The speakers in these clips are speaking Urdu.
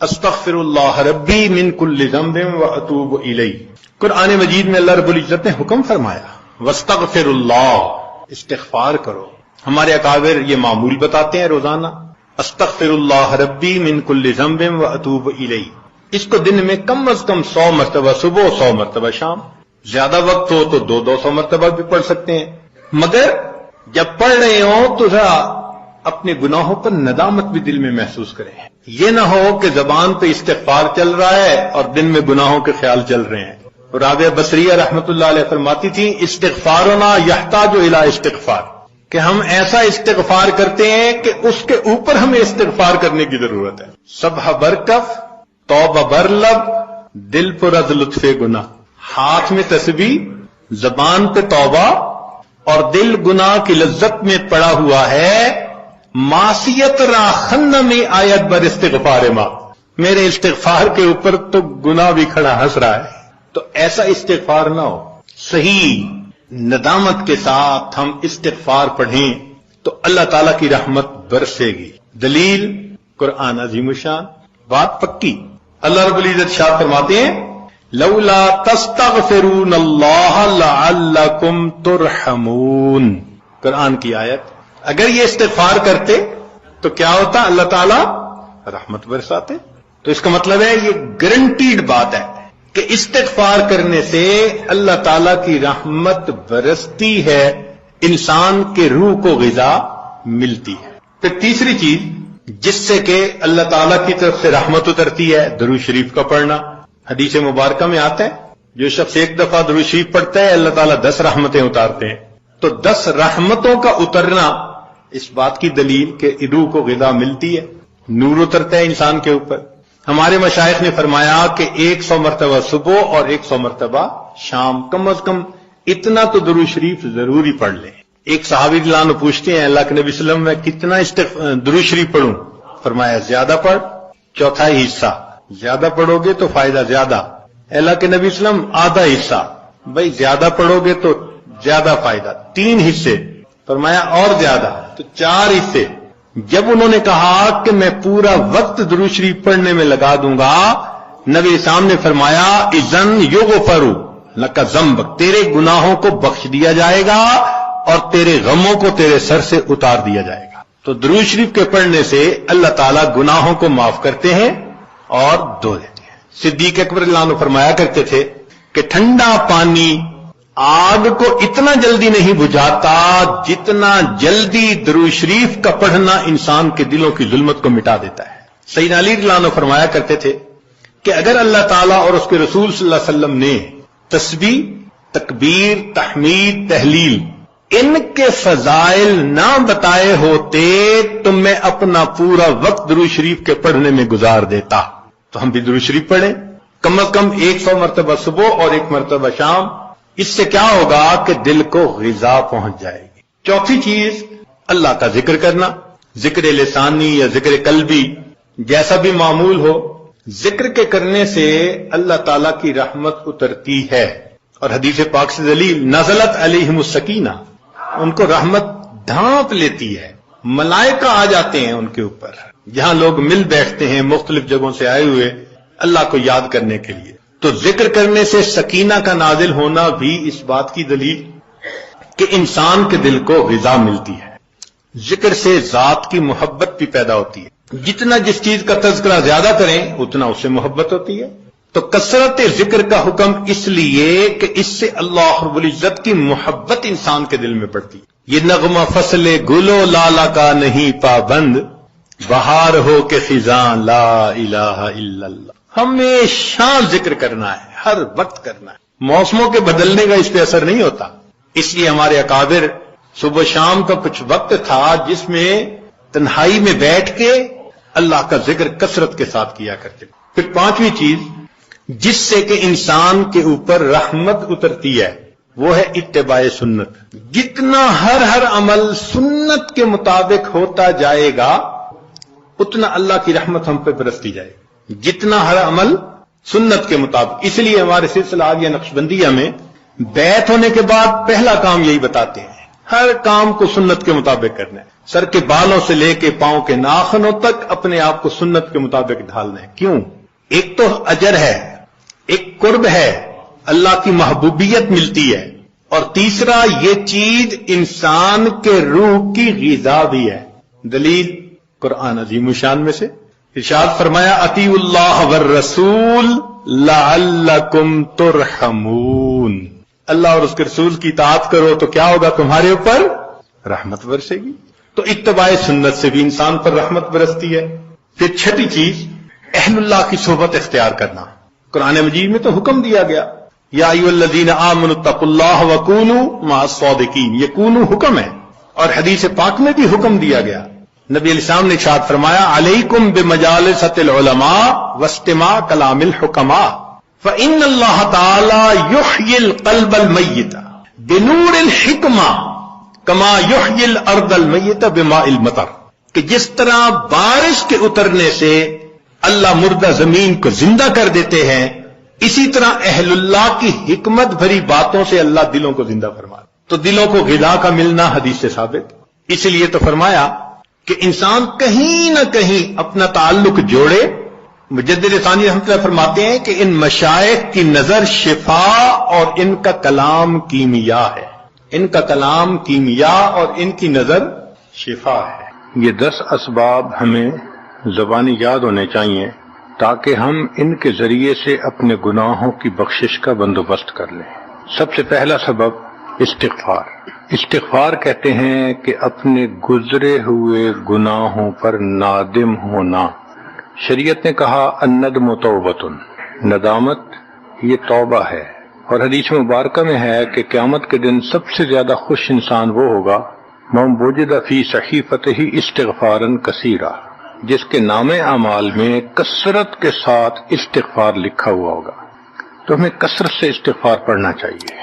استغفر اللہ ربی من کل ذنب واتوب الیہ۔ قرآن مجید میں اللہ رب العزت نے حکم فرمایا واستغفر اللہ، استغفار کرو۔ ہمارے اکابر یہ معمول بتاتے ہیں روزانہ، استغفر اللہ ربی من کل ذنب واتوب الیہ۔ اس کو دن میں کم از کم 100 مرتبہ صبح، 100 مرتبہ شام، زیادہ وقت ہو تو 200 مرتبہ بھی پڑھ سکتے ہیں، مگر جب پڑھ رہے ہوں تو ذرا اپنے گناہوں پر ندامت بھی دل میں محسوس کریں۔ یہ نہ ہو کہ زبان پہ استغفار چل رہا ہے اور دن میں گناہوں کے خیال چل رہے ہیں۔ رابعہ بصریہ رحمۃ اللہ علیہ فرماتی تھی استغفارنا یحتاج الی استغفار، کہ ہم ایسا استغفار کرتے ہیں کہ اس کے اوپر ہمیں استغفار کرنے کی ضرورت ہے۔ سبح برکف، توبہ برلب، دل پر از لطف گناہ، ہاتھ میں تسبیح، زبان پہ توبہ اور دل گناہ کی لذت میں پڑا ہوا ہے۔ معصیت را خن میں آیت بر استغفار ماں، میرے استغفار کے اوپر تو گناہ بھی کھڑا ہنس رہا ہے۔ تو ایسا استغفار نہ ہو، صحیح ندامت کے ساتھ ہم استغفار پڑھیں تو اللہ تعالیٰ کی رحمت برسے گی۔ دلیل قرآن عظیم الشان، بات پکی۔ اللہ رب العزت شاہ فرماتے ہیں لولا تستغفرون اللہ لعلکم ترحمون، قرآن کی آیت۔ اگر یہ استغفار کرتے تو کیا ہوتا؟ اللہ تعالیٰ رحمت برساتے۔ تو اس کا مطلب ہے یہ گارنٹیڈ بات ہے کہ استغفار کرنے سے اللہ تعالیٰ کی رحمت برستی ہے، انسان کے روح کو غذا ملتی ہے۔ پھر تیسری چیز جس سے کہ اللہ تعالیٰ کی طرف سے رحمت اترتی ہے، درود شریف کا پڑھنا۔ حدیث مبارکہ میں آتا ہے جو شخص ایک دفعہ درود شریف پڑھتا ہے اللہ تعالیٰ 10 رحمتیں اتارتے ہیں۔ تو 10 رحمتوں کا اترنا اس بات کی دلیل کہ روح کو غذا ملتی ہے، نور اترتا ہے انسان کے اوپر۔ ہمارے مشائخ نے فرمایا کہ 100 مرتبہ صبح اور 100 مرتبہ شام، کم از کم اتنا تو درود شریف ضروری پڑھ لیں۔ ایک صحابی رضی اللہ عنہ پوچھتے ہیں اللہ کے نبی صلی اللہ علیہ وسلم میں کتنا درود شریف پڑھوں؟ فرمایا زیادہ پڑھ، چوتھائی حصہ، زیادہ پڑھو گے تو فائدہ زیادہ۔ اللہ کے نبی صلی اللہ علیہ وسلم آدھا حصہ، بھائی زیادہ پڑھو گے تو زیادہ فائدہ، 3 حصے، فرمایا اور زیادہ تو 4 حصے۔ جب انہوں نے کہا کہ میں پورا وقت درود شریف پڑھنے میں لگا دوں گا، نبی صاحب نے فرمایا اذن یغفر لک ذنبک، تیرے گناہوں کو بخش دیا جائے گا اور تیرے غموں کو تیرے سر سے اتار دیا جائے گا۔ تو درود شریف کے پڑھنے سے اللہ تعالیٰ گناہوں کو معاف کرتے ہیں اور دھو دیتے ہیں۔ صدیق اکبر رضی اللہ عنہ فرمایا کرتے تھے کہ ٹھنڈا پانی آگ کو اتنا جلدی نہیں بجھاتا جتنا جلدی درود شریف کا پڑھنا انسان کے دلوں کی ظلمت کو مٹا دیتا ہے۔ سیدنا علی رضی اللہ عنہ فرمایا کرتے تھے کہ اگر اللہ تعالیٰ اور اس کے رسول صلی اللہ علیہ وسلم نے تسبیح، تکبیر، تحمید، تہلیل ان کے فضائل نہ بتائے ہوتے تو میں اپنا پورا وقت درود شریف کے پڑھنے میں گزار دیتا۔ تو ہم بھی درود شریف پڑھیں، کم از کم 100 مرتبہ صبح اور 1 مرتبہ شام۔ اس سے کیا ہوگا کہ دل کو غذا پہنچ جائے گی۔ چوتھی چیز اللہ کا ذکر کرنا، ذکر لسانی یا ذکر قلبی، جیسا بھی معمول ہو، ذکر کے کرنے سے اللہ تعالیٰ کی رحمت اترتی ہے۔ اور حدیث پاک سے دلیل نزلت علیہم السکینہ، ان کو رحمت ڈھانپ لیتی ہے، ملائکہ آ جاتے ہیں ان کے اوپر، جہاں لوگ مل بیٹھتے ہیں مختلف جگہوں سے آئے ہوئے اللہ کو یاد کرنے کے لیے۔ تو ذکر کرنے سے سکینہ کا نازل ہونا بھی اس بات کی دلیل کہ انسان کے دل کو غذا ملتی ہے۔ ذکر سے ذات کی محبت بھی پیدا ہوتی ہے، جتنا جس چیز کا تذکرہ زیادہ کریں اتنا اس سے محبت ہوتی ہے۔ تو کثرت ذکر کا حکم اس لیے کہ اس سے اللہ رب العزت کی محبت انسان کے دل میں پڑتی ہے۔ یہ نغمہ فصل گلو لالا کا نہیں پابند، بہار ہو کے خزاں لا الہ الا اللہ۔ ہمیشہ ذکر کرنا ہے، ہر وقت کرنا ہے، موسموں کے بدلنے کا اس پہ اثر نہیں ہوتا۔ اس لیے ہمارے اکابر صبح شام کا کچھ وقت تھا جس میں تنہائی میں بیٹھ کے اللہ کا ذکر کثرت کے ساتھ کیا کرتے۔ پھر 5ویں چیز جس سے کہ انسان کے اوپر رحمت اترتی ہے وہ ہے اتباع سنت۔ جتنا ہر عمل سنت کے مطابق ہوتا جائے گا اتنا اللہ کی رحمت ہم پہ برستی جائے گی، جتنا ہر عمل سنت کے مطابق۔ اس لیے ہمارے سلسلہ آگیا نقشبندیہ میں بیعت ہونے کے بعد پہلا کام یہی بتاتے ہیں، ہر کام کو سنت کے مطابق کرنا ہے۔ سر کے بالوں سے لے کے پاؤں کے ناخنوں تک اپنے آپ کو سنت کے مطابق ڈھالنا ہے. کیوں؟ ایک تو اجر ہے، ایک قرب ہے، اللہ کی محبوبیت ملتی ہے، اور تیسرا یہ چیز انسان کے روح کی غذا بھی ہے. دلیل قرآن عظیم الشان میں سے ارشاد فرمایا اطیعوا اللہ والرسول لعلکم ترحمون. اللہ اور اس کے رسول کی اطاعت کرو تو کیا ہوگا؟ تمہارے اوپر رحمت برسے گی. تو اتباع سنت سے بھی انسان پر رحمت برستی ہے. پھر چھٹی چیز اہل اللہ کی صحبت اختیار کرنا. قرآن مجید میں تو حکم دیا گیا یا ایھا الذین آمنوا اتقوا اللہ وکونوا مع الصادقین. یہ کونوا حکم ہے، اور حدیث پاک میں بھی حکم دیا گیا. نبی علیہ السلام نے ارشاد فرمایا علیکم بمجالسۃ العلماء واستماع کلام الحکماء فإن اللہ تعالی یحیی القلب المیت بنور الحکمہ کما یحیی الارض المیت بماء المطر. کہ جس طرح بارش کے اترنے سے اللہ مردہ زمین کو زندہ کر دیتے ہیں، اسی طرح اہل اللہ کی حکمت بھری باتوں سے اللہ دلوں کو زندہ فرماتا. تو دلوں کو غذا کا ملنا حدیث سے ثابت. اس لیے تو فرمایا کہ انسان کہیں نہ کہیں اپنا تعلق جوڑے. مجدد ثانی رحمۃ اللہ فرماتے ہیں کہ ان مشائخ کی نظر شفا اور ان کا کلام کیمیا ہے. ان کا کلام کیمیا اور ان کی نظر شفا ہے. یہ 10 اسباب ہمیں زبانی یاد ہونے چاہیے تاکہ ہم ان کے ذریعے سے اپنے گناہوں کی بخشش کا بندوبست کر لیں. سب سے پہلا سبب استغفار. استغفار کہتے ہیں کہ اپنے گزرے ہوئے گناہوں پر نادم ہونا. شریعت نے کہا الندم توبۃ، ندامت یہ توبہ ہے. اور حدیث مبارکہ میں ہے کہ قیامت کے دن سب سے زیادہ خوش انسان وہ ہوگا من وجد فی صحیفتہ استغفارا کثیرا، جس کے نام اعمال میں کثرت کے ساتھ استغفار لکھا ہوا ہوگا. تو ہمیں کثرت سے استغفار پڑھنا چاہیے.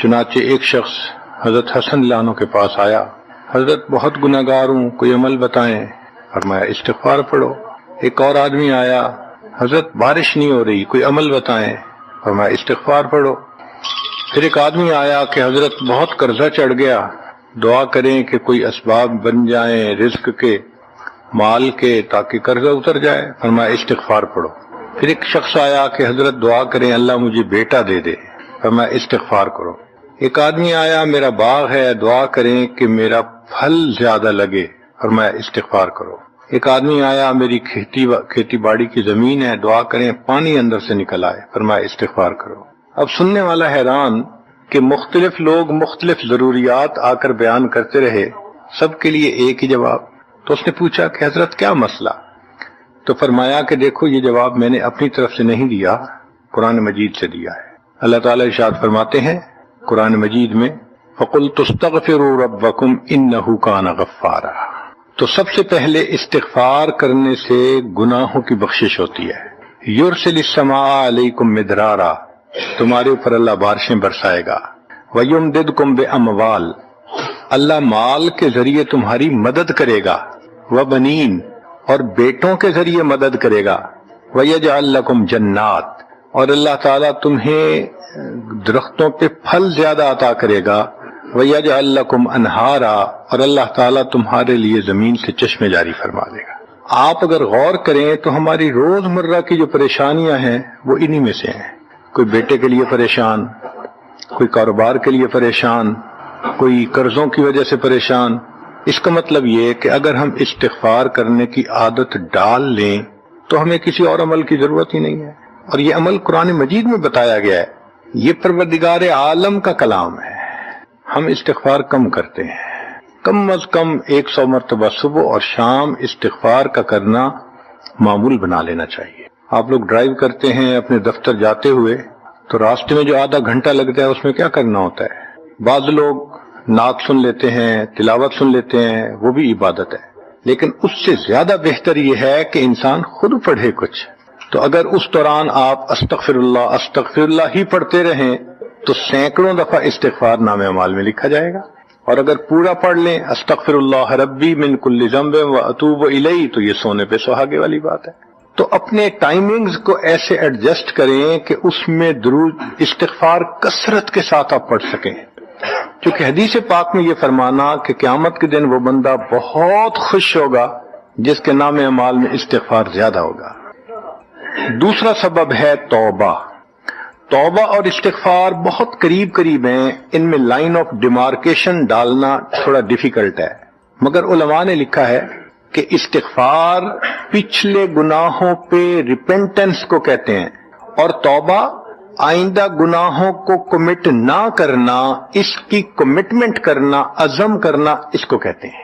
چنانچہ ایک شخص حضرت حسن اللہ عنہ کے پاس آیا، حضرت بہت گناہگار ہوں، کوئی عمل بتائیں. فرمایا استغفار پڑھو. ایک اور آدمی آیا، حضرت بارش نہیں ہو رہی، کوئی عمل بتائیں. فرمایا استغفار پڑھو. پھر ایک آدمی آیا کہ حضرت بہت قرضہ چڑھ گیا، دعا کریں کہ کوئی اسباب بن جائیں رزق کے، مال کے، تاکہ قرضہ اتر جائے. فرمایا استغفار پڑھو. پھر ایک شخص آیا کہ حضرت دعا کریں اللہ مجھے بیٹا دے دے. فرمایا استغفار کرو. ایک آدمی آیا میرا باغ ہے، دعا کریں کہ میرا پھل زیادہ لگے. فرمایا استغفار کرو. ایک آدمی آیا میری کھیتی باڑی کی زمین ہے، دعا کریں پانی اندر سے نکل آئے. فرمایا استغفار کرو. اب سننے والا حیران کہ مختلف لوگ مختلف ضروریات آ کر بیان کرتے رہے، سب کے لیے ایک ہی جواب. تو اس نے پوچھا کہ حضرت کیا مسئلہ؟ تو فرمایا کہ دیکھو یہ جواب میں نے اپنی طرف سے نہیں دیا، قرآن مجید سے دیا ہے. اللہ تعالیٰ ارشاد فرماتے ہیں قرآن مجید میں فَقُلْتُ اسْتَغْفِرُوا رَبَّكُمْ إِنَّهُ كَانَ غَفَّارًا. تو سب سے پہلے استغفار کرنے سے گناہوں کی بخشش ہوتی ہے. یرسل السماء علیکم مدرارا، تمہارے اوپر اللہ بارشیں برسائے گا. ویمددکم باموال، اللہ مال کے ذریعے تمہاری مدد کرے گا. وبنین، اور بیٹوں کے ذریعے مدد کرے گا. ویجعل لکم جنات، اور اللہ تعالیٰ تمہیں درختوں پہ پھل زیادہ عطا کرے گا. وَيَجْعَلْ لَكُمْ أَنْهَارًا، اور اللہ تعالیٰ تمہارے لیے زمین سے چشمے جاری فرما دے گا. آپ اگر غور کریں تو ہماری روزمرہ کی جو پریشانیاں ہیں وہ انہی میں سے ہیں. کوئی بیٹے کے لیے پریشان، کوئی کاروبار کے لیے پریشان، کوئی قرضوں کی وجہ سے پریشان. اس کا مطلب یہ کہ اگر ہم استغفار کرنے کی عادت ڈال لیں تو ہمیں کسی اور عمل کی ضرورت ہی نہیں ہے. اور یہ عمل قرآن مجید میں بتایا گیا ہے، یہ پروردگار عالم کا کلام ہے. ہم استغفار کم کرتے ہیں، کم از کم 100 مرتبہ صبح اور شام استغفار کا کرنا معمول بنا لینا چاہیے. آپ لوگ ڈرائیو کرتے ہیں اپنے دفتر جاتے ہوئے تو راستے میں جو آدھا گھنٹہ لگتا ہے اس میں کیا کرنا ہوتا ہے؟ بعض لوگ نعت سن لیتے ہیں، تلاوت سن لیتے ہیں، وہ بھی عبادت ہے. لیکن اس سے زیادہ بہتر یہ ہے کہ انسان خود پڑھے کچھ. تو اگر اس دوران آپ استغفر اللہ ہی پڑھتے رہیں تو سینکڑوں دفعہ استغفار نام اعمال میں لکھا جائے گا. اور اگر پورا پڑھ لیں استغفر اللہ ربی من کل ذنب واتوب الیہ، تو یہ سونے پہ سہاگے والی بات ہے. تو اپنے ٹائمنگز کو ایسے ایڈجسٹ کریں کہ اس میں درود استغفار کثرت کے ساتھ آپ پڑھ سکیں. چونکہ حدیث پاک میں یہ فرمانا کہ قیامت کے دن وہ بندہ بہت خوش ہوگا جس کے نام اعمال میں استغفار زیادہ ہوگا۔ دوسرا سبب ہے توبہ۔ توبہ اور استغفار بہت قریب قریب ہیں، ان میں لائن آف ڈیمارکیشن ڈالنا تھوڑا ڈیفیکلٹ ہے، مگر علماء نے لکھا ہے کہ استغفار پچھلے گناہوں پہ ریپینٹنس کو کہتے ہیں، اور توبہ آئندہ گناہوں کو کمٹ نہ کرنا، اس کی کمٹمنٹ کرنا، عزم کرنا، اس کو کہتے ہیں۔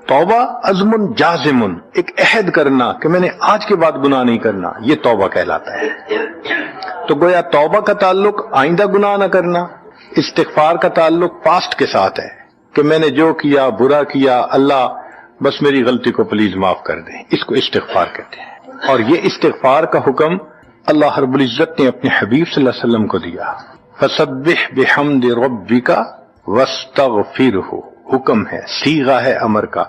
توبہ عزم جازم، ایک عہد کرنا کہ میں نے آج کے بعد گناہ نہیں کرنا، یہ توبہ کہلاتا ہے۔ تو گویا توبہ کا تعلق آئندہ گناہ نہ کرنا، استغفار کا تعلق پاسٹ کے ساتھ ہے کہ میں نے جو کیا برا کیا، اللہ بس میری غلطی کو پلیز معاف کر دیں، اس کو استغفار کہتے ہیں۔ اور یہ استغفار کا حکم اللہ رب العزت نے اپنے حبیب صلی اللہ علیہ وسلم کو دیا، فسبح بحمد ربک واستغفرہ، حکم ہے، صیغہ ہے امر کا۔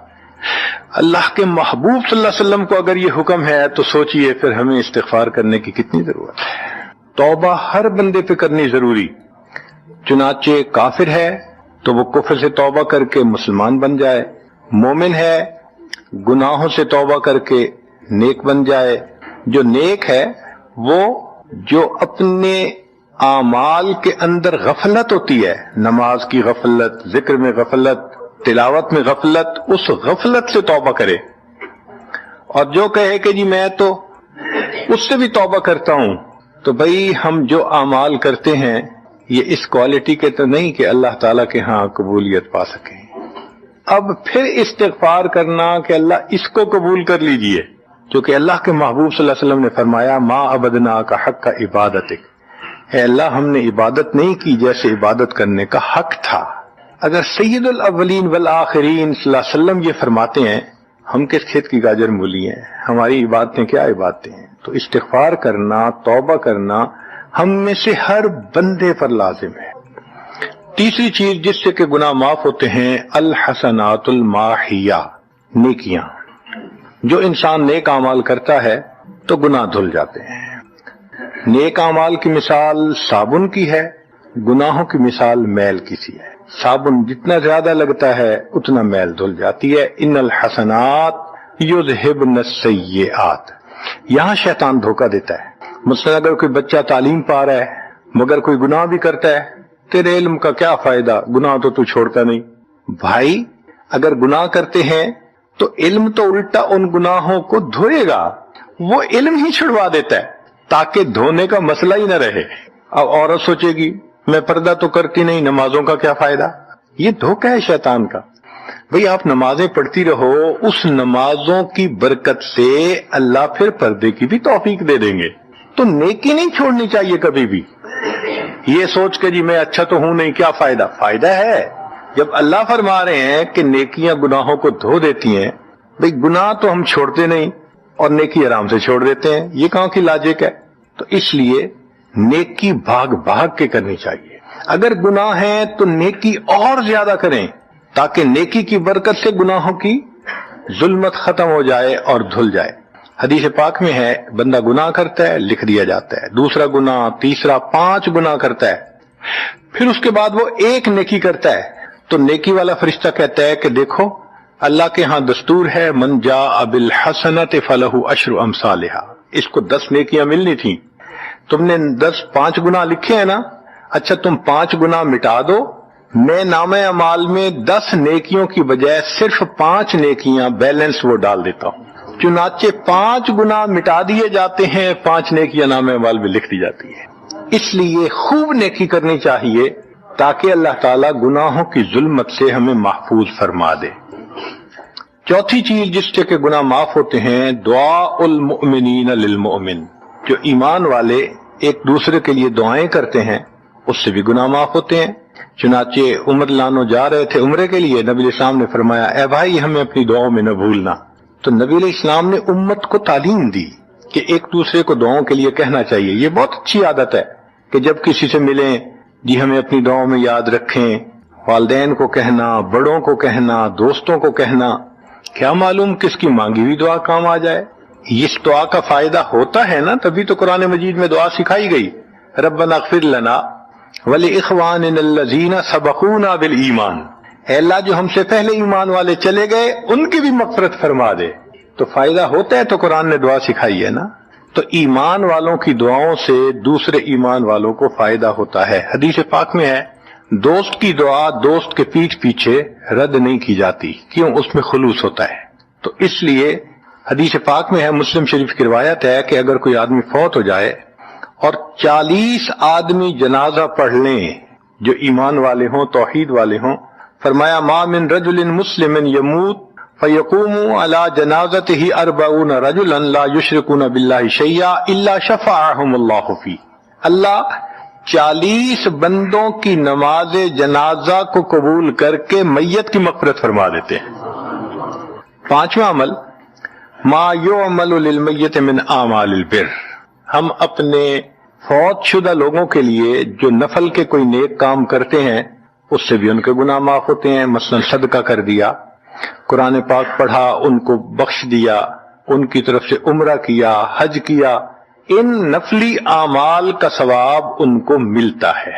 اللہ کے محبوب صلی اللہ علیہ وسلم کو اگر یہ حکم ہے تو سوچئے پھر ہمیں استغفار کرنے کی کتنی ضرورت ہے۔ توبہ ہر بندے پہ کرنی ضروری، چنانچہ کافر ہے تو وہ کفر سے توبہ کر کے مسلمان بن جائے، مومن ہے گناہوں سے توبہ کر کے نیک بن جائے، جو نیک ہے وہ جو اپنے اعمال کے اندر غفلت ہوتی ہے، نماز کی غفلت، ذکر میں غفلت، تلاوت میں غفلت، اس غفلت سے توبہ کرے، اور جو کہے کہ جی میں تو اس سے بھی توبہ کرتا ہوں، تو بھئی ہم جو اعمال کرتے ہیں یہ اس کوالٹی کے تو نہیں کہ اللہ تعالیٰ کے ہاں قبولیت پا سکیں۔ اب پھر استغفار کرنا کہ اللہ اس کو قبول کر لیجئے، کیونکہ اللہ کے محبوب صلی اللہ علیہ وسلم نے فرمایا ما عبدنا کا حق کا عبادتک، اے اللہ ہم نے عبادت نہیں کی جیسے عبادت کرنے کا حق تھا۔ اگر سید الاولین والآخرین صلی اللہ علیہ وسلم یہ فرماتے ہیں، ہم کس کھیت کی گاجر مولی ہیں، ہماری عبادتیں کیا عبادتیں ہیں؟ تو استغفار کرنا، توبہ کرنا ہم میں سے ہر بندے پر لازم ہے۔ تیسری چیز جس سے کہ گناہ معاف ہوتے ہیں، الحسنات الماحیہ، نیکیاں۔ جو انسان نیک اعمال کرتا ہے تو گناہ دھل جاتے ہیں۔ نیک اعمال کی مثال صابن کی ہے، گناہوں کی مثال میل کی سی ہے۔ صابن جتنا زیادہ لگتا ہے اتنا میل دھل جاتی ہے۔ ان الحسنات یذہبن السیئات، یہاں شیطان دھوکہ دیتا ہے۔ مثلا اگر کوئی بچہ تعلیم پا رہا ہے مگر کوئی گناہ بھی کرتا ہے، تیرے علم کا کیا فائدہ، گناہ تو چھوڑتا نہیں۔ بھائی اگر گناہ کرتے ہیں تو علم تو الٹا ان گناہوں کو دھوئے گا، وہ علم ہی چھڑوا دیتا ہے تاکہ دھونے کا مسئلہ ہی نہ رہے۔ اب عورت سوچے گی میں پردہ تو کرتی نہیں، نمازوں کا کیا فائدہ؟ یہ دھوکہ ہے شیطان کا۔ بھئی آپ نمازیں پڑھتی رہو، اس نمازوں کی برکت سے اللہ پھر پردے کی بھی توفیق دے دیں گے۔ تو نیکی نہیں چھوڑنی چاہیے کبھی بھی، یہ سوچ کے جی میں اچھا تو ہوں نہیں، کیا فائدہ؟ فائدہ ہے۔ جب اللہ فرما رہے ہیں کہ نیکیاں گناہوں کو دھو دیتی ہیں، بھئی گناہ تو ہم چھوڑتے نہیں اور نیکی آرام سے چھوڑ دیتے ہیں، یہ کہاں کی لاجک ہے؟ تو اس لیے نیکی بھاگ بھاگ کے کرنی چاہیے۔ اگر گناہ ہیں تو نیکی اور زیادہ کریں تاکہ نیکی کی برکت سے گناہوں کی ظلمت ختم ہو جائے اور دھل جائے۔ حدیث پاک میں ہے بندہ گناہ کرتا ہے لکھ دیا جاتا ہے، دوسرا گناہ، تیسرا، 5 گناہ کرتا ہے، پھر اس کے بعد وہ ایک نیکی کرتا ہے تو نیکی والا فرشتہ کہتا ہے کہ دیکھو اللہ کے ہاں دستور ہے من جاء بالحسنۃ فلہ عشر امثالھا، اس کو 10 نیکیاں ملنی تھیں، تم نے 5 گناہ لکھے ہیں نا، اچھا تم 5 گناہ مٹا دو، میں نامہ اعمال میں 10 نیکیوں کی بجائے صرف 5 نیکیاں بیلنس وہ ڈال دیتا ہوں۔ چنانچہ 5 گناہ مٹا دیے جاتے ہیں، 5 نیکیاں نامہ اعمال میں لکھ دی جاتی ہے۔ اس لیے خوب نیکی کرنی چاہیے تاکہ اللہ تعالیٰ گناہوں کی ظلمت سے ہمیں محفوظ فرما دے۔ چوتھی چیز جس سے کہ گناہ معاف ہوتے ہیں، دعاء المؤمنین للمؤمن، جو ایمان والے ایک دوسرے کے لیے دعائیں کرتے ہیں اس سے بھی گناہ معاف ہوتے ہیں۔ چنانچہ عمر لانو جا رہے تھے عمرے کے لیے، نبی علیہ السلام نے فرمایا اے بھائی ہمیں اپنی دعاؤں میں نہ بھولنا، تو نبی علیہ السلام نے امت کو تعلیم دی کہ ایک دوسرے کو دعاؤں کے لیے کہنا چاہیے۔ یہ بہت اچھی عادت ہے کہ جب کسی سے ملیں جی ہمیں اپنی دعاؤں میں یاد رکھیں، والدین کو کہنا، بڑوں کو کہنا، دوستوں کو کہنا، کیا معلوم کس کی مانگی ہوئی دعا کام آ جائے۔ اس دعا کا فائدہ ہوتا ہے نا، تبھی تو قرآن مجید میں دعا سکھائی گئی، ربنا اغفر لنا وَلِإِخْوَانِنَا الَّذِينَ سَبَقُونَا بِالْإِيمَانِ، اے اللہ جو ہم سے پہلے ایمان والے چلے گئے ان کی بھی مغفرت فرما دے۔ تو فائدہ ہوتا ہے تو قرآن نے دعا سکھائی ہے نا، تو ایمان والوں کی دعاؤں سے دوسرے ایمان والوں کو فائدہ ہوتا ہے۔ حدیث پاک میں ہے دوست کی دعا دوست کے پیٹھ پیچھے رد نہیں کی جاتی، کیوں؟ اس میں خلوص ہوتا ہے۔ تو اس لیے حدیث پاک میں ہے، مسلم شریف کی روایت ہے کہ اگر کوئی آدمی فوت ہو جائے اور 40 آدمی جنازہ پڑھ لیں جو ایمان والے ہوں، توحید والے ہوں، فرمایا ما من رجل مسلم یموت فیقوم علی جنازتہ 40 رجلا لا یشرکون باللہ شیئا الا شفعهم اللہ فی، اللہ 40 بندوں کی نماز جنازہ کو قبول کر کے میت کی مغفرت فرما دیتے ہیں۔ پانچواں عمل ما یعمل للمیت من اعمال البر، ہم اپنے فوت شدہ لوگوں کے لیے جو نفل کے کوئی نیک کام کرتے ہیں اس سے بھی ان کے گناہ معاف ہوتے ہیں۔ مثلا صدقہ کر دیا، قرآن پاک پڑھا، ان کو بخش دیا، ان کی طرف سے عمرہ کیا، حج کیا، ان نفلی اعمال کا ثواب ان کو ملتا ہے،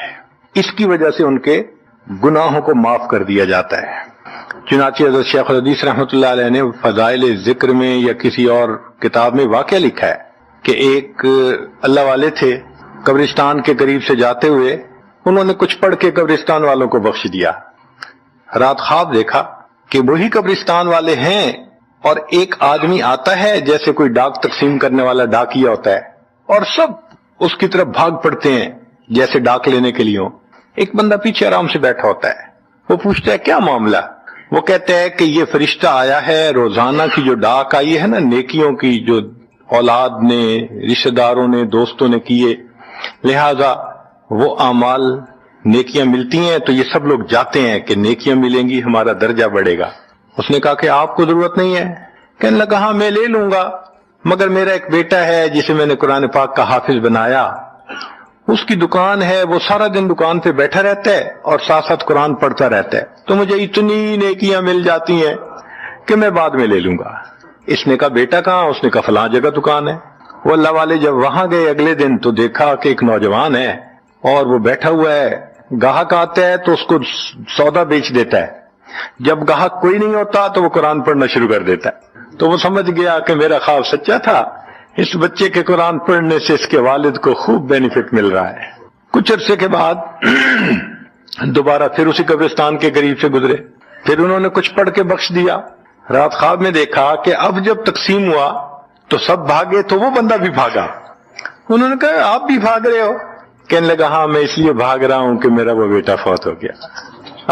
اس کی وجہ سے ان کے گناہوں کو معاف کر دیا جاتا ہے۔ چنانچہ حضرت شیخ الحدیث رحمۃ اللہ علیہ نے فضائل ذکر میں یا کسی اور کتاب میں واقعہ لکھا ہے کہ ایک اللہ والے تھے، قبرستان کے قریب سے جاتے ہوئے انہوں نے کچھ پڑھ کے قبرستان والوں کو بخش دیا۔ رات خواب دیکھا کہ وہی قبرستان والے ہیں اور ایک آدمی آتا ہے جیسے کوئی ڈاک تقسیم کرنے والا ڈاکیا ہوتا ہے، اور سب اس کی طرف بھاگ پڑتے ہیں جیسے ڈاک لینے کے لیے ہو۔ ایک بندہ پیچھے آرام سے بیٹھا ہوتا ہے، وہ پوچھتا ہے کیا معاملہ؟ وہ کہتے ہیں کہ یہ فرشتہ آیا ہے، روزانہ کی جو ڈاک آئی ہے نا نیکیوں کی، جو اولاد نے، رشتہ داروں نے، دوستوں نے کیے، لہذا وہ اعمال نیکیاں ملتی ہیں تو یہ سب لوگ جاتے ہیں کہ نیکیاں ملیں گی، ہمارا درجہ بڑھے گا۔ اس نے کہا کہ آپ کو ضرورت نہیں ہے؟ کہنے لگا ہاں میں لے لوں گا، مگر میرا ایک بیٹا ہے جسے میں نے قرآن پاک کا حافظ بنایا، اس کی دکان ہے، وہ سارا دن دکان پہ بیٹھا رہتا ہے اور ساتھ ساتھ قرآن پڑھتا رہتا ہے، تو مجھے اتنی نیکیاں مل جاتی ہیں کہ میں بعد میں لے لوں گا۔ اس نے کہا بیٹا کہاں؟ اس نے کہا فلاں جگہ دکان ہے۔ وہ اللہ والے جب وہاں گئے اگلے دن تو دیکھا کہ ایک نوجوان ہے اور وہ بیٹھا ہوا ہے، گاہک آتا ہے تو اس کو سودا بیچ دیتا ہے، جب گاہک کوئی نہیں ہوتا تو وہ قرآن پڑھنا شروع کر دیتا ہے۔ تو وہ سمجھ گیا کہ میرا خواب سچا تھا، اس بچے کے قرآن پڑھنے سے اس کے والد کو خوب بینیفٹ مل رہا ہے۔ کچھ عرصے کے بعد دوبارہ پھر اسی قبرستان کے قریب سے گزرے، پھر انہوں نے کچھ پڑھ کے بخش دیا۔ رات خواب میں دیکھا کہ اب جب تقسیم ہوا تو سب بھاگے تو وہ بندہ بھی بھاگا۔ انہوں نے کہا آپ بھی بھاگ رہے ہو؟ کہنے لگا ہاں میں اس لیے بھاگ رہا ہوں کہ میرا وہ بیٹا فوت ہو گیا،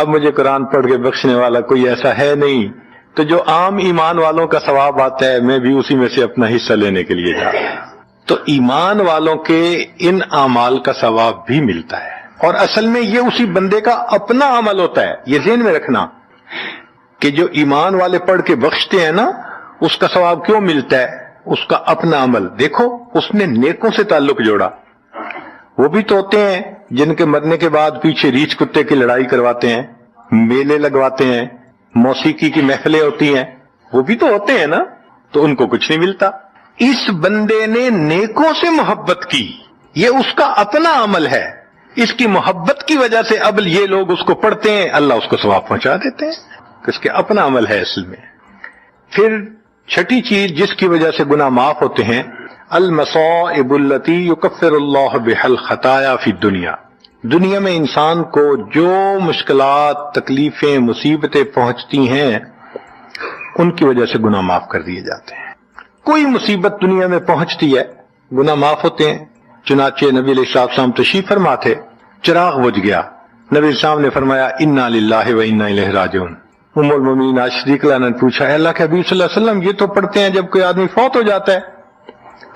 اب مجھے قرآن پڑھ کے بخشنے والا کوئی ایسا ہے نہیں، تو جو عام ایمان والوں کا ثواب آتا ہے میں بھی اسی میں سے اپنا حصہ لینے کے لیے جا رہا ہوں۔ تو ایمان والوں کے ان اعمال کا ثواب بھی ملتا ہے، اور اصل میں یہ اسی بندے کا اپنا عمل ہوتا ہے۔ یہ ذہن میں رکھنا کہ جو ایمان والے پڑھ کے بخشتے ہیں نا اس کا ثواب کیوں ملتا ہے؟ اس کا اپنا عمل دیکھو، اس نے نیکوں سے تعلق جوڑا۔ وہ بھی تو ہوتے ہیں جن کے مرنے کے بعد پیچھے ریچھ کتے کی لڑائی کرواتے ہیں، میلے لگواتے ہیں، موسیقی کی محفلیں ہوتی ہیں، وہ بھی تو ہوتے ہیں نا، تو ان کو کچھ نہیں ملتا۔ اس بندے نے نیکوں سے محبت کی، یہ اس کا اپنا عمل ہے، اس کی محبت کی وجہ سے اب یہ لوگ اس کو پڑھتے ہیں، اللہ اس کو ثواب پہنچا دیتے ہیں، اس کے اپنا عمل ہے اصل میں۔ پھر چھٹی چیز جس کی وجہ سے گناہ معاف ہوتے ہیں، المصائب التی یکفر اللہ بها الخطایا فی الدنیا، دنیا میں انسان کو جو مشکلات، تکلیفیں، مصیبتیں پہنچتی ہیں ان کی وجہ سے گناہ معاف کر دیے جاتے ہیں۔ کوئی مصیبت دنیا میں پہنچتی ہے گناہ معاف ہوتے ہیں۔ چنانچہ نبی علیہ السلام تشریف فرما تھے، چراغ بجھ گیا، نبی علیہ السلام نے فرمایا انا للہ و انا الیہ راجعون۔ ام المومنین عائشہ صدیقہ نے پوچھا اللہ کے حبیب صلی اللہ علیہ وسلم یہ تو پڑھتے ہیں جب کوئی آدمی فوت ہو جاتا ہے۔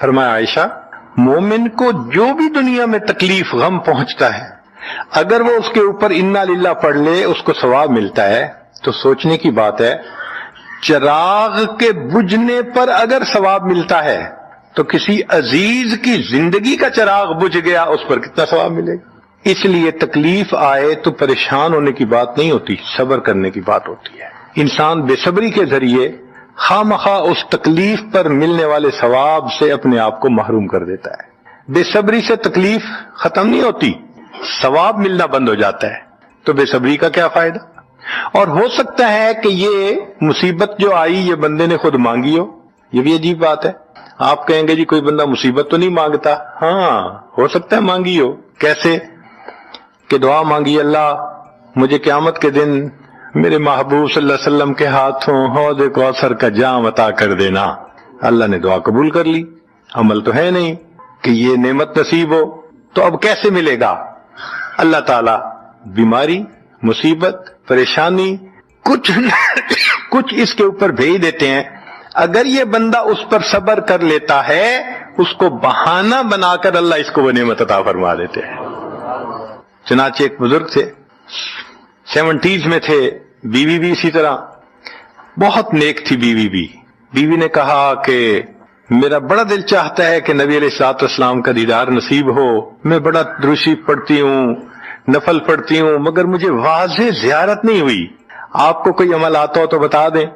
فرمایا عائشہ مومن کو جو بھی دنیا میں تکلیف غم پہنچتا ہے اگر وہ اس کے اوپر انا للہ پڑھ لے اس کو ثواب ملتا ہے۔ تو سوچنے کی بات ہے، چراغ کے بجھنے پر اگر ثواب ملتا ہے تو کسی عزیز کی زندگی کا چراغ بجھ گیا اس پر کتنا ثواب ملے گا۔ اس لیے تکلیف آئے تو پریشان ہونے کی بات نہیں ہوتی، صبر کرنے کی بات ہوتی ہے۔ انسان بے صبری کے ذریعے خواہ مخواہ اس تکلیف پر ملنے والے ثواب سے اپنے آپ کو محروم کر دیتا ہے۔ بے صبری سے تکلیف ختم نہیں ہوتی، ثواب ملنا بند ہو جاتا ہے تو بے صبری کا کیا فائدہ؟ اور ہو سکتا ہے کہ یہ مصیبت جو آئی یہ بندے نے خود مانگی ہو، یہ بھی عجیب بات ہے۔ آپ کہیں گے جی کوئی بندہ مصیبت تو نہیں مانگتا، ہاں ہو سکتا ہے مانگی ہو۔ کیسے؟ کہ دعا مانگی، اللہ مجھے قیامت کے دن میرے محبوب صلی اللہ علیہ وسلم کے ہاتھوں حوض کوثر کا جام عطا کر دینا، اللہ نے دعا قبول کر لی، عمل تو ہے نہیں کہ یہ نعمت نصیب ہو، تو اب کیسے ملے گا؟ اللہ تعالی بیماری، مصیبت، پریشانی کچھ اس کے اوپر بھیج دیتے ہیں۔ اگر یہ بندہ اس پر صبر کر لیتا ہے، اس کو بہانہ بنا کر اللہ اس کو وہ نعمت عطا فرما دیتے ہیں۔ چنانچہ ایک بزرگ تھے، 70s میں تھے، بیوی بھی اسی طرح بہت نیک تھی۔ بیوی نے کہا کہ میرا بڑا دل چاہتا ہے کہ نبی علیہ الصلوۃ والسلام کا دیدار نصیب ہو، میں بڑا درود شریف پڑھتی ہوں، نفل پڑھتی ہوں، مگر مجھے واضح زیارت نہیں ہوئی، آپ کو کوئی عمل آتا ہو تو بتا دیں۔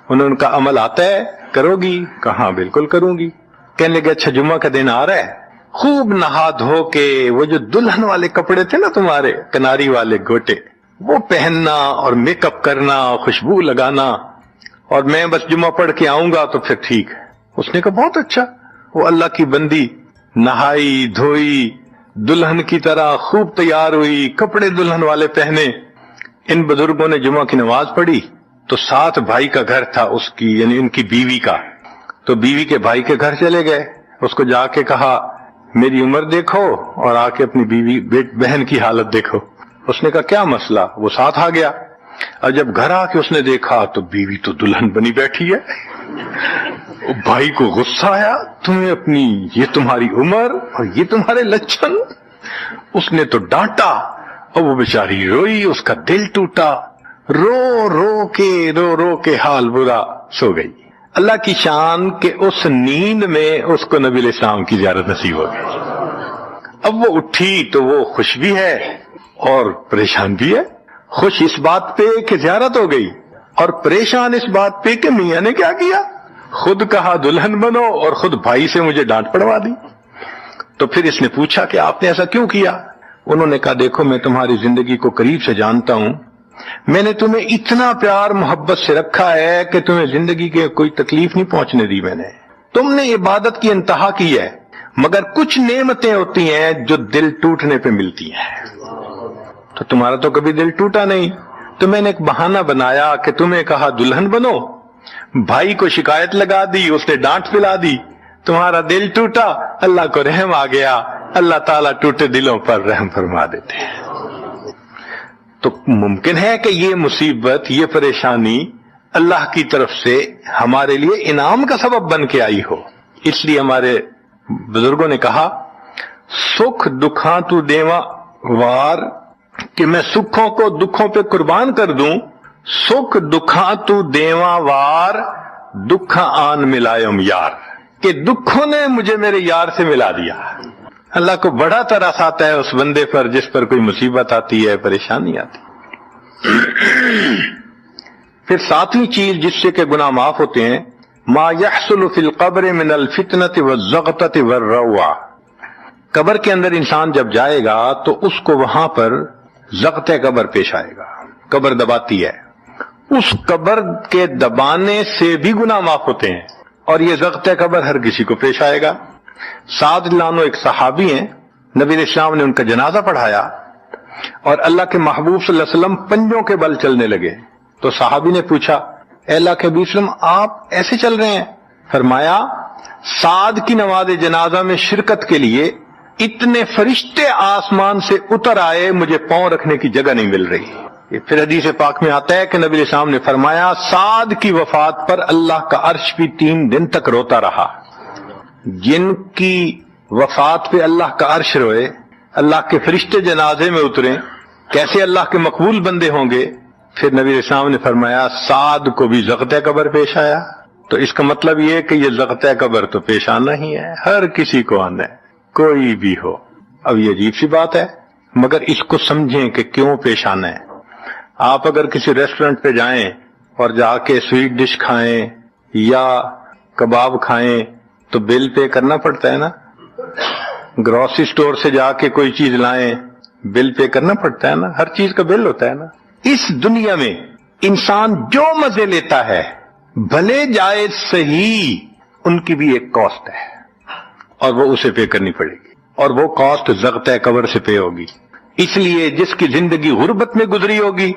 انہوں نے کہا عمل آتا ہے، کرو گی؟ کہاں بالکل کروں گی۔ کہنے لگے اچھا جمعہ کا دن آ رہا ہے، خوب نہا دھو کے وہ جو دلہن والے کپڑے تھے نا تمہارے کناری والے گوٹے، وہ پہننا اور میک اپ کرنا، خوشبو لگانا، اور میں بس جمعہ پڑھ کے آؤں گا تو پھر ٹھیک ہے۔ اس نے کہا بہت اچھا۔ وہ اللہ کی بندی نہائی دھوئی دلہن کی طرح خوب تیار ہوئی، کپڑے دلہن والے پہنے۔ ان بزرگوں نے جمعہ کی نماز پڑھی تو ساتھ بھائی کا گھر تھا اس کی، یعنی ان کی بیوی کا، تو بیوی کے بھائی کے گھر چلے گئے، اس کو جا کے کہا میری عمر دیکھو اور آ کے اپنی بیوی بہن کی حالت دیکھو۔ اس نے کہا کیا مسئلہ؟ وہ ساتھ آ گیا، اور جب گھر آ کے اس نے دیکھا تو بیوی تو دلہن بنی بیٹھی ہے۔ بھائی کو غصہ آیا، تمہیں اپنی یہ تمہاری عمر اور یہ تمہارے لچھن۔ اس نے تو ڈانٹا اور وہ بیچاری روئی، اس کا دل ٹوٹا، رو رو کے حال برا، سو گئی۔ اللہ کی شان کہ اس نیند میں اس کو نبی علیہ السلام کی زیارت نصیب ہو گئی۔ اب وہ اٹھی تو وہ خوش بھی ہے اور پریشان بھی ہے، خوش اس بات پہ کہ زیارت ہو گئی، اور پریشان اس بات پہ کہ میاں نے کیا کیا، خود کہا دلہن بنو اور خود بھائی سے مجھے ڈانٹ پڑوا دی۔ تو پھر اس نے پوچھا کہ آپ نے ایسا کیوں کیا؟ انہوں نے کہا دیکھو میں تمہاری زندگی کو قریب سے جانتا ہوں، میں نے تمہیں اتنا پیار محبت سے رکھا ہے کہ تمہیں زندگی کے کوئی تکلیف نہیں پہنچنے دی میں نے، تم نے عبادت کی انتہا کی ہے، مگر کچھ نعمتیں ہوتی ہیں جو دل ٹوٹنے پہ ملتی ہیں، تو تمہارا تو کبھی دل ٹوٹا نہیں، تو میں نے ایک بہانہ بنایا کہ تمہیں کہا دلہن بنو، بھائی کو شکایت لگا دی، اس نے ڈانٹ پلا دی، تمہارا دل ٹوٹا، اللہ کو رحم آ گیا، اللہ تعالیٰ ٹوٹے دلوں پر رحم فرما دیتے ہیں۔ تو ممکن ہے کہ یہ مصیبت، یہ پریشانی اللہ کی طرف سے ہمارے لیے انعام کا سبب بن کے آئی ہو۔ اس لیے ہمارے بزرگوں نے کہا سکھ دکھاں تو دیواں وار، کہ میں سکھوں کو دکھوں پہ قربان کر دوں، سکھ دکھاں تو دیواں وار، دکھاں آن ملائم یار، کہ دکھوں نے مجھے میرے یار سے ملا دیا۔ اللہ کو بڑا ترس آتا ہے اس بندے پر جس پر کوئی مصیبت آتی ہے، پریشانی آتی ہے۔ پھر ساتویں چیز جس سے کہ گناہ معاف ہوتے ہیں، ما يحصل فی القبر من الفتنة والزغطة والروع، قبر کے اندر انسان جب جائے گا تو اس کو وہاں پر زغط قبر پیش آئے گا، قبر دباتی ہے، اس قبر کے دبانے سے بھی گناہ معاف ہوتے ہیں، اور یہ زغط قبر ہر کسی کو پیش آئے گا۔ سعد لانو ایک صحابی ہیں، نبی علیہ السلام نے ان کا جنازہ پڑھایا اور اللہ کے محبوب صلی اللہ علیہ وسلم پنجوں کے بل چلنے لگے، تو صحابی نے پوچھا اے اللہ کے حبیب صلی اللہ علیہ وسلم آپ ایسے چل رہے ہیں؟ فرمایا سعد کی نماز جنازہ میں شرکت کے لیے اتنے فرشتے آسمان سے اتر آئے، مجھے پاؤں رکھنے کی جگہ نہیں مل رہی۔ یہ پھر حدیث پاک میں آتا ہے کہ نبی علیہ السلام نے فرمایا سعد کی وفات پر اللہ کا عرش بھی 3 دن تک روتا رہا۔ جن کی وفات پہ اللہ کا عرش روئے، اللہ کے فرشتے جنازے میں اتریں، کیسے اللہ کے مقبول بندے ہوں گے؟ پھر نبی علیہ السلام نے فرمایا سعد کو بھی زغط قبر پیش آیا۔ تو اس کا مطلب یہ کہ یہ زغط قبر تو پیش آنا ہی ہے، ہر کسی کو آنا ہے، کوئی بھی ہو۔ اب یہ عجیب سی بات ہے، مگر اس کو سمجھیں کہ کیوں پیش آنا ہے۔ آپ اگر کسی ریسٹورنٹ پہ جائیں اور جا کے سویٹ ڈش کھائیں یا کباب کھائیں تو بل پے کرنا پڑتا ہے نا، گروسری سٹور سے جا کے کوئی چیز لائیں بل پے کرنا پڑتا ہے نا، ہر چیز کا بل ہوتا ہے نا۔ اس دنیا میں انسان جو مزے لیتا ہے بھلے جائز صحیح، ان کی بھی ایک کاسٹ ہے اور وہ اسے پے کرنی پڑے گی، اور وہ کاسٹ ضغط قبر سے پے ہوگی۔ اس لیے جس کی زندگی غربت میں گزری ہوگی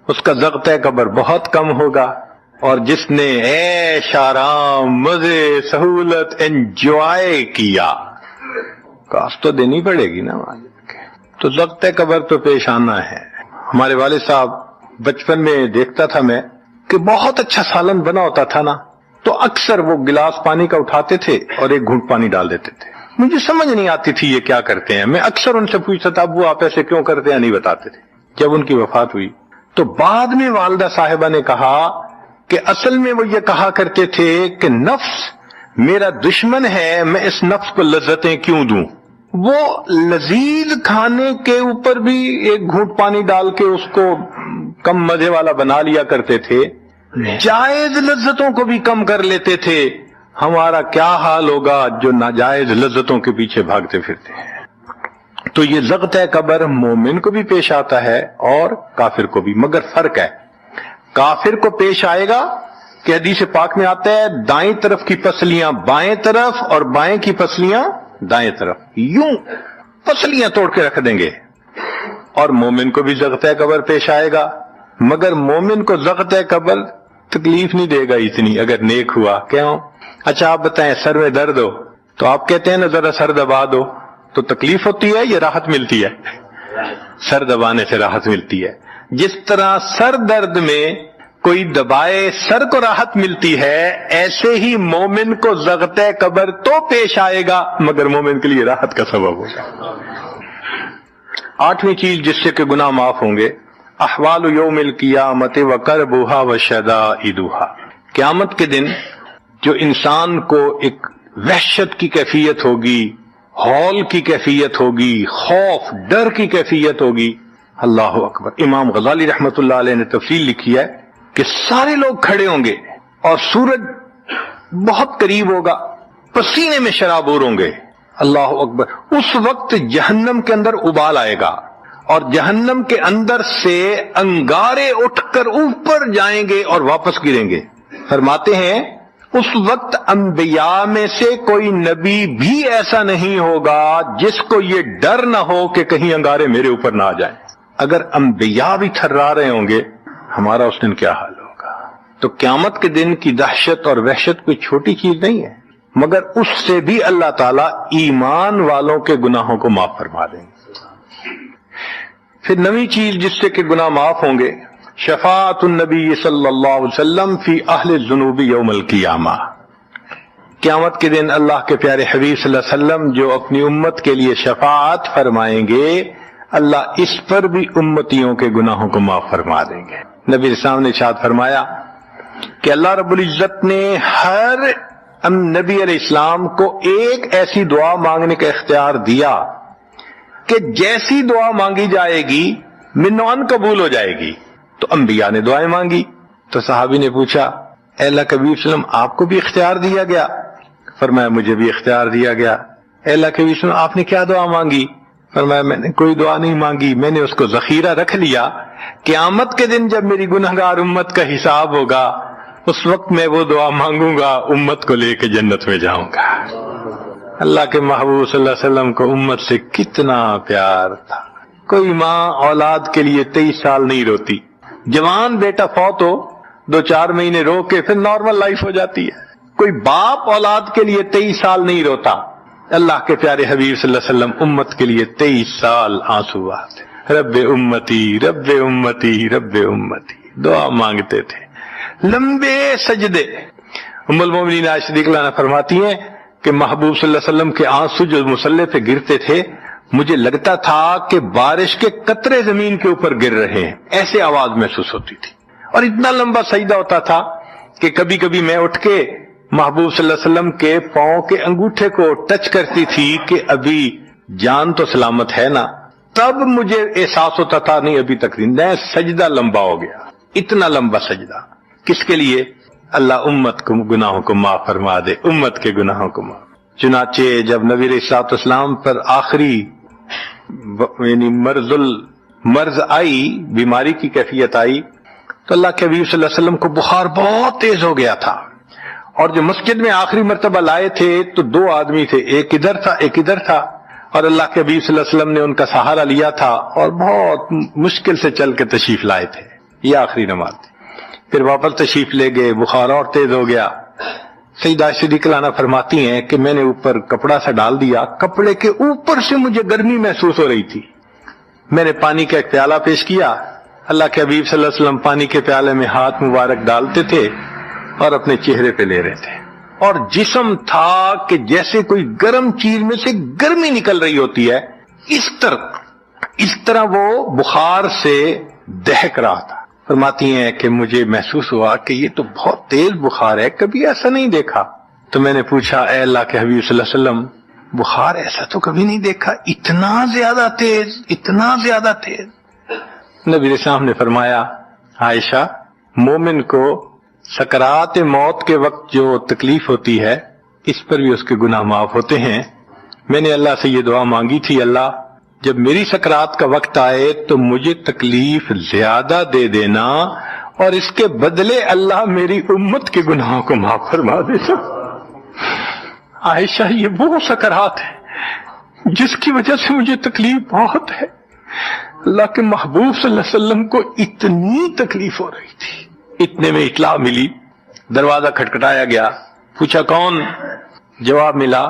اس کا ضغط قبر بہت کم ہوگا، اور جس نے عیش آرام مزے سہولت انجوائے کیا کاسٹ تو دینی پڑے گی نا۔ تو ضغط قبر تو پیش آنا ہے۔ ہمارے والد صاحب بچپن میں دیکھتا تھا میں کہ بہت اچھا سالن بنا ہوتا تھا نا، تو اکثر وہ گلاس پانی کا اٹھاتے تھے اور ایک گھونٹ پانی ڈال دیتے تھے۔ مجھے سمجھ نہیں آتی تھی یہ کیا کرتے ہیں، میں اکثر ان سے پوچھتا تھا ابو آپ ایسے کیوں کرتے ہیں، نہیں بتاتے تھے۔ جب ان کی وفات ہوئی تو بعد میں والدہ صاحبہ نے کہا کہ اصل میں وہ یہ کہا کرتے تھے کہ نفس میرا دشمن ہے، میں اس نفس کو لذتیں کیوں دوں۔ وہ لذیذ کھانے کے اوپر بھی ایک گھونٹ پانی ڈال کے اس کو کم مزے والا بنا لیا کرتے تھے، جائز لذتوں کو بھی کم کر لیتے تھے۔ ہمارا کیا حال ہوگا جو ناجائز لذتوں کے پیچھے بھاگتے پھرتے ہیں۔ تو یہ ضغط قبر مومن کو بھی پیش آتا ہے اور کافر کو بھی، مگر فرق ہے، کافر کو پیش آئے گا کہ حدیث پاک میں آتا ہے دائیں طرف کی پسلیاں بائیں طرف اور بائیں کی پسلیاں دائیں طرف، یوں پسلیاں توڑ کے رکھ دیں گے۔ اور مومن کو بھی ضغط قبر پیش آئے گا، مگر مومن کو ضغط قبر تکلیف نہیں دے گا اتنی اگر نیک ہوا۔ کیوں؟ اچھا آپ بتائیں سر میں درد ہو تو آپ کہتے ہیں نا ذرا سر دبا دو، تو تکلیف ہوتی ہے یا راحت ملتی ہے؟ سر دبانے سے راحت ملتی ہے۔ جس طرح سر درد میں کوئی دبائے سر کو راحت ملتی ہے، ایسے ہی مومن کو ضغط قبر تو پیش آئے گا مگر مومن کے لیے راحت کا سبب ہوگا۔ 8ویں چیز جس سے کہ گناہ معاف ہوں گے، احوال یوم القیامت وکربھا وشدائدھا، قیامت کے دن جو انسان کو ایک وحشت کی کیفیت ہوگی، ہول کی کیفیت ہوگی، خوف ڈر کی کیفیت ہوگی۔ اللہ اکبر۔ امام غزالی رحمت اللہ علیہ نے تفصیل لکھی ہے کہ سارے لوگ کھڑے ہوں گے اور سورج بہت قریب ہوگا، پسینے میں شرابور ہوں گے۔ اللہ اکبر۔ اس وقت جہنم کے اندر ابال آئے گا اور جہنم کے اندر سے انگارے اٹھ کر اوپر جائیں گے اور واپس گریں گے۔ فرماتے ہیں اس وقت انبیاء میں سے کوئی نبی بھی ایسا نہیں ہوگا جس کو یہ ڈر نہ ہو کہ کہیں انگارے میرے اوپر نہ آ جائیں۔ اگر انبیاء بھی تھرا رہے ہوں گے ہمارا اس دن کیا حال ہوگا۔ تو قیامت کے دن کی دہشت اور وحشت کوئی چھوٹی چیز نہیں ہے، مگر اس سے بھی اللہ تعالیٰ ایمان والوں کے گناہوں کو معاف فرما دیں گے۔ پھر 9ویں چیز جس سے کہ گناہ معاف ہوں گے، شفاعت النبی صلی اللہ علیہ وسلم فی اہل الذنوب یوم القیامہ، قیامت کے دن اللہ کے پیارے حبیب صلی اللہ علیہ وسلم جو اپنی امت کے لیے شفاعت فرمائیں گے، اللہ اس پر بھی امتیوں کے گناہوں کو معاف فرما دیں گے۔ نبی اسلام نے ارشاد فرمایا کہ اللہ رب العزت نے ہر نبی علیہ السلام کو ایک ایسی دعا مانگنے کا اختیار دیا کہ جیسی دعا مانگی جائے گی منوان قبول ہو جائے گی۔ تو انبیاء نے دعائیں مانگی، تو صحابی نے پوچھا اے اللہ کے حبیب وسلم آپ کو بھی اختیار دیا گیا؟ فرمایا مجھے بھی اختیار دیا گیا۔ اے اللہ کے حبیب وسلم آپ نے کیا دعا مانگی؟ فرمایا میں نے کوئی دعا نہیں مانگی، میں نے اس کو ذخیرہ رکھ لیا، قیامت کے دن جب میری گنہگار امت کا حساب ہوگا اس وقت میں وہ دعا مانگوں گا، امت کو لے کے جنت میں جاؤں گا۔ اللہ کے محبوب صلی اللہ علیہ وسلم کو امت سے کتنا پیار تھا۔ کوئی ماں اولاد کے لیے 23 سال نہیں روتی، جوان بیٹا فوت ہو 2-4 مہینے رو کے پھر نارمل لائف ہو جاتی ہے۔ کوئی باپ اولاد کے لیے 23 سال نہیں روتا، اللہ کے پیارے حبیب صلی اللہ علیہ وسلم امت کے لیے 23 سال آنسو بہاتے، رب امتی رب امتی رب امتی دعا مانگتے تھے، لمبے سجدے۔ ام المومنین عائشہ رضی اللہ عنہا فرماتی ہیں کہ محبوب صلی اللہ علیہ وسلم کے آنسو جو مصلی پہ گرتے تھے مجھے لگتا تھا کہ بارش کے قطرے زمین کے اوپر گر رہے ہیں، ایسے آواز محسوس ہوتی تھی، اور اتنا لمبا سجدہ ہوتا تھا کہ کبھی کبھی میں اٹھ کے محبوب صلی اللہ علیہ وسلم کے پاؤں کے انگوٹھے کو ٹچ کرتی تھی کہ ابھی جان تو سلامت ہے نا، تب مجھے احساس ہوتا تھا نہیں ابھی تک نہیں، سجدہ لمبا ہو گیا۔ اتنا لمبا سجدہ کس کے لیے؟ اللہ امت کو گناہوں کو معاف فرما دے، امت کے گناہوں کو معاف۔ چنانچہ جب نبی علیہ الصلوۃ والسلام پر آخری یعنی مرض آئی، بیماری کی کیفیت آئی، تو اللہ کے حبیب صلی اللہ علیہ وسلم کو بخار بہت تیز ہو گیا تھا، اور جو مسجد میں آخری مرتبہ لائے تھے تو 2 آدمی تھے، ایک ادھر تھا ایک ادھر تھا، اور اللہ کے حبیب صلی اللہ علیہ وسلم نے ان کا سہارا لیا تھا اور بہت مشکل سے چل کے تشریف لائے تھے، یہ آخری نماز تھی۔ پھر واپس تشریف لے گئے، بخار اور تیز ہو گیا۔ سیدہ عائشہ صدیقہ عنہا فرماتی ہیں کہ میں نے اوپر کپڑا سا ڈال دیا، کپڑے کے اوپر سے مجھے گرمی محسوس ہو رہی تھی، میں نے پانی کا ایک پیالہ پیش کیا، اللہ کے حبیب صلی اللہ علیہ وسلم پانی کے پیالے میں ہاتھ مبارک ڈالتے تھے اور اپنے چہرے پہ لے رہے تھے، اور جسم تھا کہ جیسے کوئی گرم چیز میں سے گرمی نکل رہی ہوتی ہے، اس طرح وہ بخار سے دہک رہا تھا۔ فرماتی ہیں کہ مجھے محسوس ہوا کہ یہ تو بہت تیز بخار ہے، کبھی ایسا نہیں دیکھا۔ تو میں نے پوچھا اے اللہ کے حبیب صلی اللہ علیہ وسلم، بخار ایسا تو کبھی نہیں دیکھا، اتنا زیادہ تیز، اتنا زیادہ تیز؟ نبی علیہ السلام نے فرمایا عائشہ، مومن کو سکرات موت کے وقت جو تکلیف ہوتی ہے اس پر بھی اس کے گناہ معاف ہوتے ہیں۔ میں نے اللہ سے یہ دعا مانگی تھی، اللہ جب میری سکرات کا وقت آئے تو مجھے تکلیف زیادہ دے دینا، اور اس کے بدلے اللہ میری امت کے گناہوں کو معاف فرما دینا۔ عائشہ، یہ وہ سکرات ہے جس کی وجہ سے مجھے تکلیف بہت ہے، اللہ کے محبوب صلی اللہ علیہ وسلم کو اتنی تکلیف ہو رہی تھی۔ اتنے میں اطلاع ملی، دروازہ کھٹکھٹایا گیا، پوچھا کون؟ جواب ملا